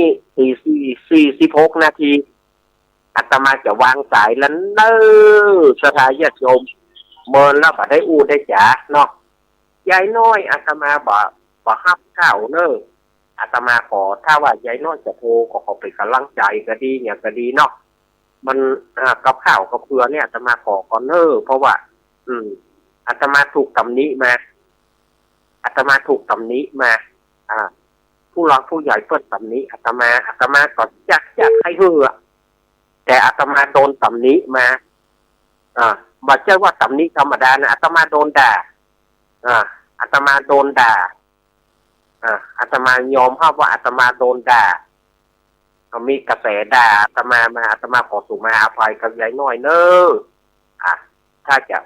46 นาทีอาตมาจะวางสายแล้วเนอสถาญาติโยมเมินแล้วบ่ได้อู้ได้จ๋าเนาะยายน้อยอาตมาบ่ฮับข้าวเนออาตมาขอถ้าว่ายายน้อยจะโทรก็ขอเป็นกำลังใจก็ดีเนี่ยก็ดีเนาะมันกับข้าวกับเพื่อเนี่ยอาตมาขอก่อนเนอเพราะว่าอาตมาถูกตำหนิมาอาตมาถูกตำหนิมาผู้หลักผู้ใหญ่เปิดตำหนิอาตมาก็อยากให้แต่อาตมาโดนตำหนิมาบอกเจ้าว่าตำหนิธรรมดานะอาตมาโดนด่าอาตมาโดนด่าอาตมายอมรับว่าอาตมาโดนด่ามีกระแสด่าอาตมาขอสุมาอภัยกับยายน้อยเนอะถ้าจะ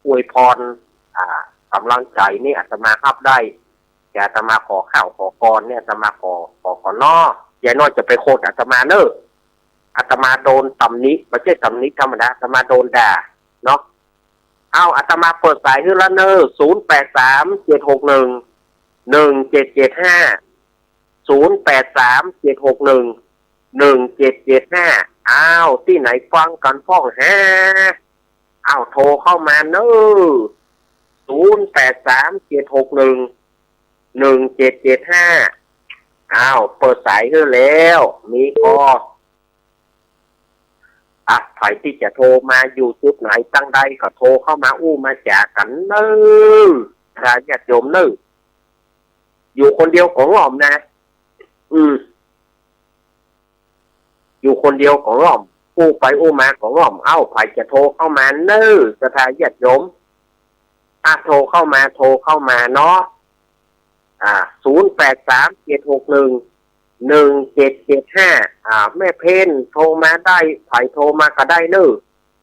อวยพรกำลังใจนี่อาตมารับได้แต่อาตมาขอข้าวขอกรเนี่ยอาตมาขอนอยายน้อยจะไปโคตรอาตมาเนอะอาตมาโดนตำหนิไม่ใช่ตำหนิธรรมดาอาตมาโดนด่าเนาะเอาอาตมาเปิดสายให้แล้วเนอะ0837611775อ้าวที่ไหนฟังกันฟ้องแฮอ้าวโทรเข้ามาเนอะ0837611775อ้าวเปิดสายให้แล้วมีก็ใครที่จะโทรมาอยู่จุดไหนตั้งใดก็โทรเข้ามาอู้มาแจกกันเนอะถ้าญาติโยมเนอะอยู่คนเดียวของหล่อมนะอยู่คนเดียวของหล่อมอู้ไปอู้มาของหล่อมใครจะโทรเข้ามาเนอะสถาญาติโยมโทรเข้ามาเนาะ0837611775แม่เพนโทรมาได้ไผโทรมาก็ได้เนอะ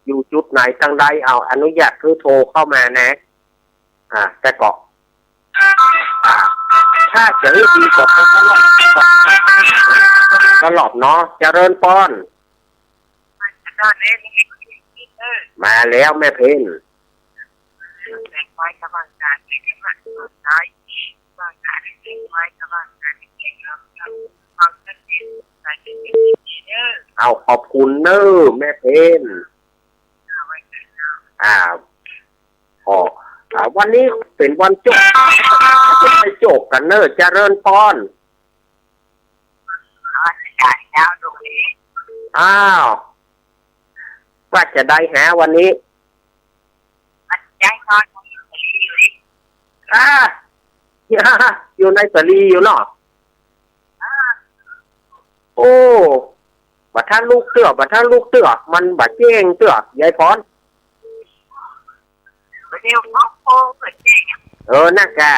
อยู่จุดไหนตั้งใดอนุญาตคือโทรเข้ามานะแต่ก็ถ้าจะให้ดีกว่าตลอดเนาะเจริญพรมาแล้วแม่เพนขอบคุณเนอะแม่เพนวันนี้เป็นวันโจกไปโจกกันเนอะเจริญพรว่าจะได้หาวันนี้อยู่ในสลีอยู่เนาะโอ้บัดท่านลูกเตือมันบัดเจ้งเตือยายพรนักกะ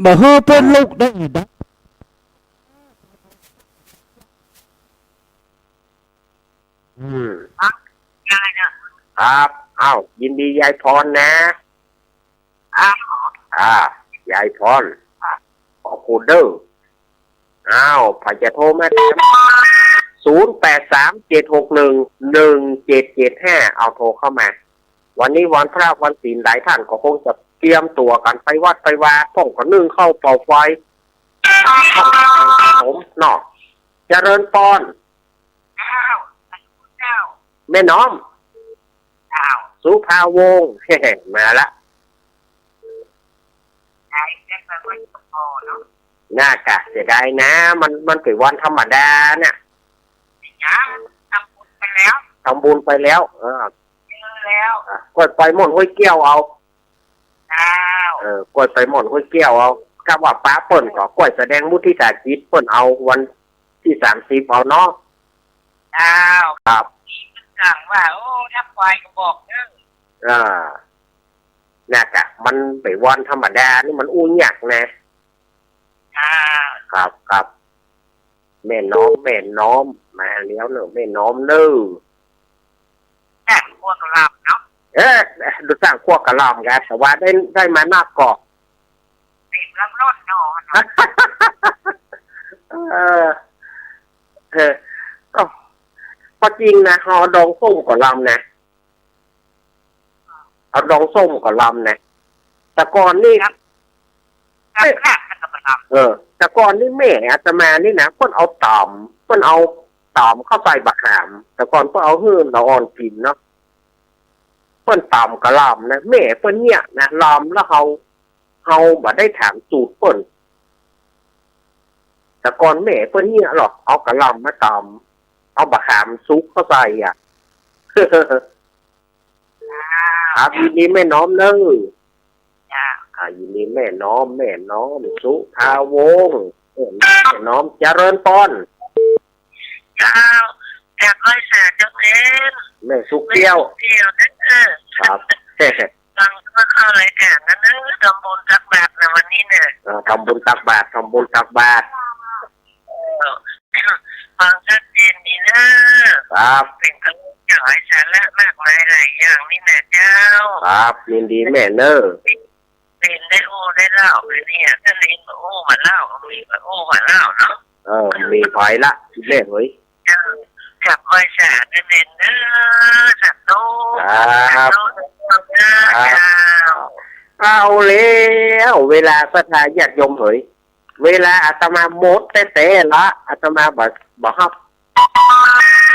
บ่ฮือเพิ่นลูกได้ครับยินดียายพรนะยายพรขอบคุณเด้อพอจะโทรมา0837611775โทรเข้ามาวันนี้วันพระวันศีลหลายท่านก็คงจะเตรียมตัวกันไปวัดไปวาท่องก็นึ่งเข้าเป่าไฟผมเนาะเจริญพร แม่น้อมอ้าวสุภาวงศ์ มาละได้แค่มาวันพอเนาะน่ากะเสียดายนะมันเป็นวันธรรมดาเนี่ยทำบุญไปแล้วทำบุญไปแล้วแล้วกดไปหม่อนห้วยเกี้ยวเอากดไปหม่อนห้วยเกี้ยวเอากับว่าป้าเปิ่นก็กดแสดงมุทิตาจิตเปิ่นเอาวันที่30เอาเนาะครับสั่งว่าโอ้ถ้าควายก็บอกเด้อน่ากะมันเป็นวันธรรมดานี่มันอุ้ยหยักนะครับแม่น้อมมาแล้วเนอะแม่น้อมเนอะพวกกระลำเนาะดูสร้างพวกกระลำกันแต่ว่าได้มาหน้าเกาะเต็มลำรถเนาะก็พอจริงนะเอาดองส้มกระลำนะเอาดองส้มกระลำนะแต่ก่อนนี่แต่ก่อนนี่แม่อาตมานี่นะเพิ่นเอาตอมเข้าใส่บักหามแต่ก่อนเพิ่นเอาหื้นเราอ่อนกินเนาะเพิ่นตอมกระลำนะแม่เพิ่นเนี่ยนะลำแล้วเขาบ่ได้ถามสูตรเพิ่นแต่ก่อนแม่เพิ่นเนี่ยหรอกเอากระลำมาตอมเอาบักหามซุกเข้าใส่ครับยินดีแม่น้อมเนอะยินดีแม่น้อมสุภาวงศ์แม่น้อมเจริญพรแม่ก้อยแสนจังเล่นแม่สุกเกี้ยวนั่นครับฟังมาเข้ารายการนั่นทำบุญตักบาตรในวันนี้เนี่ยทำบุญตักบาตรฟังชัดเจนดีนะครับเป็นคำจ่อยสาระมากมายหลายอย่างนี่นะเจ้าครับยินดีแม่เนอะเป็นได้โอ้ได้เล่าเลยเนี่ยถ้าเลี้ยงโอ้มาเล่ามีโอ้มาเล่าเนาะมีไฟละที่เล่นเฮ้ยจับคอยสาดเด่นเด้อสัตว์โตครับเอาแล้วเวลาพระทายาติโยมเฮ้ยเวลาอาตมาโมดแต่ละอาตมาบอกฮับ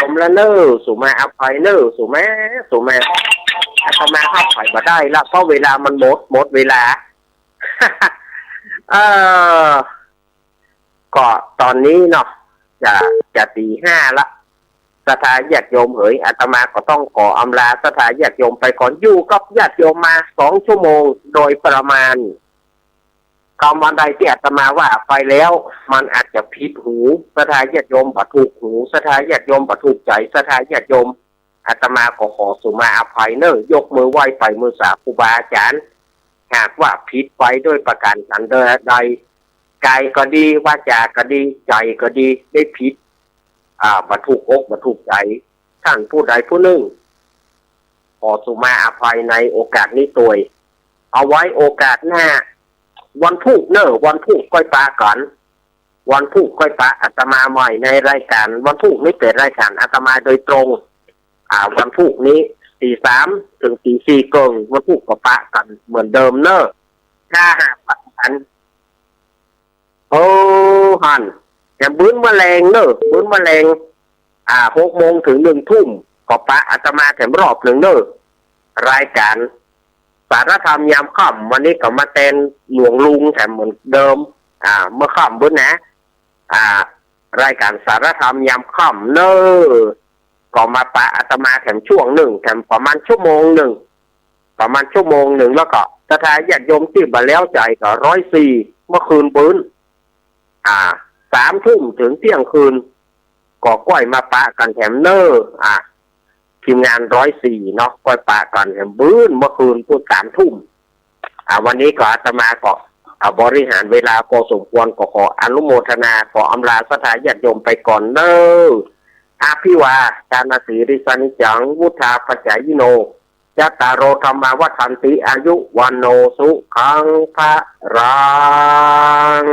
ผมละเนอสุมาอภัยเนอสุมาอาตมาฮับไผ่มาได้ละเพราะเวลามันหมดเวลาก็ตอนนี้เนาะจะตี5ละสถานญาติโยมเอ๋ยอาตมาก็ต้องขออำลาสถานญาติโยมไปก่อนอยู่กับญาติโยมมา2 ชั่วโมงโดยประมาณคำวันใดที่อาตมาว่าไปแล้วมันอาจจะผิดหูสถานญาติโยมบ่ถูกหูสถานญาติโยมบ่ถูกใจสถานญาติโยมอาตมาก็ขอสุมาอภัยเนอะยกมือไหว้ไปมือสาครูบาอาจารย์หากว่าผิดไปด้วยประการฉันใดกายก็ดีวาจาก็ดีใจก็ดีได้ผิดบ่ถูกอกบ่ถูกใจท่านผู้ใดผู้หนึ่งขอสุมาอภัยในโอกาสนี้ตัวเอาไว้โอกาสหน้าวันพุธเนอะวันพุธก้อยปลากันวันพุธก้อยปลาอาตมาใหม่ในรายการวันพุธนี้เป็นรายการอาตมาโดยตรงวันพุธนี้ตี 3ถึงตี 4กงวันพุธก็ปะกันเหมือนเดิมเนอะถ้าหากปะกันโอ้หันแต่บื้นแมลงเนอะบื้นแมลง6 โมงถึง 1 ทุ่มก็ปะอาตมาแถมรอบหนึ่งเนอะรายการสารธรรมยามค่ำวันนี้ก็มาเต้นหลวงลุงแถมเหมือนเดิมเมื่อค่ำบื้นนะรายการสารธรรมยามค่ำเนอะก็มาปะอาตมาแถมช่วงหนึ่งแถมประมาณชั่วโมงหนึ่งแล้วก็สถานญาติโยมที่มาแล้วใจก็104เมื่อคืนบื้น3 ทุ่มถึงเที่ยงคืนก็ก้อยมาปะกันแถมเนอทีมงาน104เนาะก้อยปะกันแถมบื้นเมื่อคืนพูด3 ทุ่มวันนี้ก็อาตมาก็บริหารเวลาพอสมควรก็ขออนุโมทนาขออำลาสถานญาติโยมไปก่อนเนออาภิวาทานาสีริสานิจังวุธาปัจจายโนยัตตาโรธรรมาวัฏันติอายุวันโนสุขังพระรัง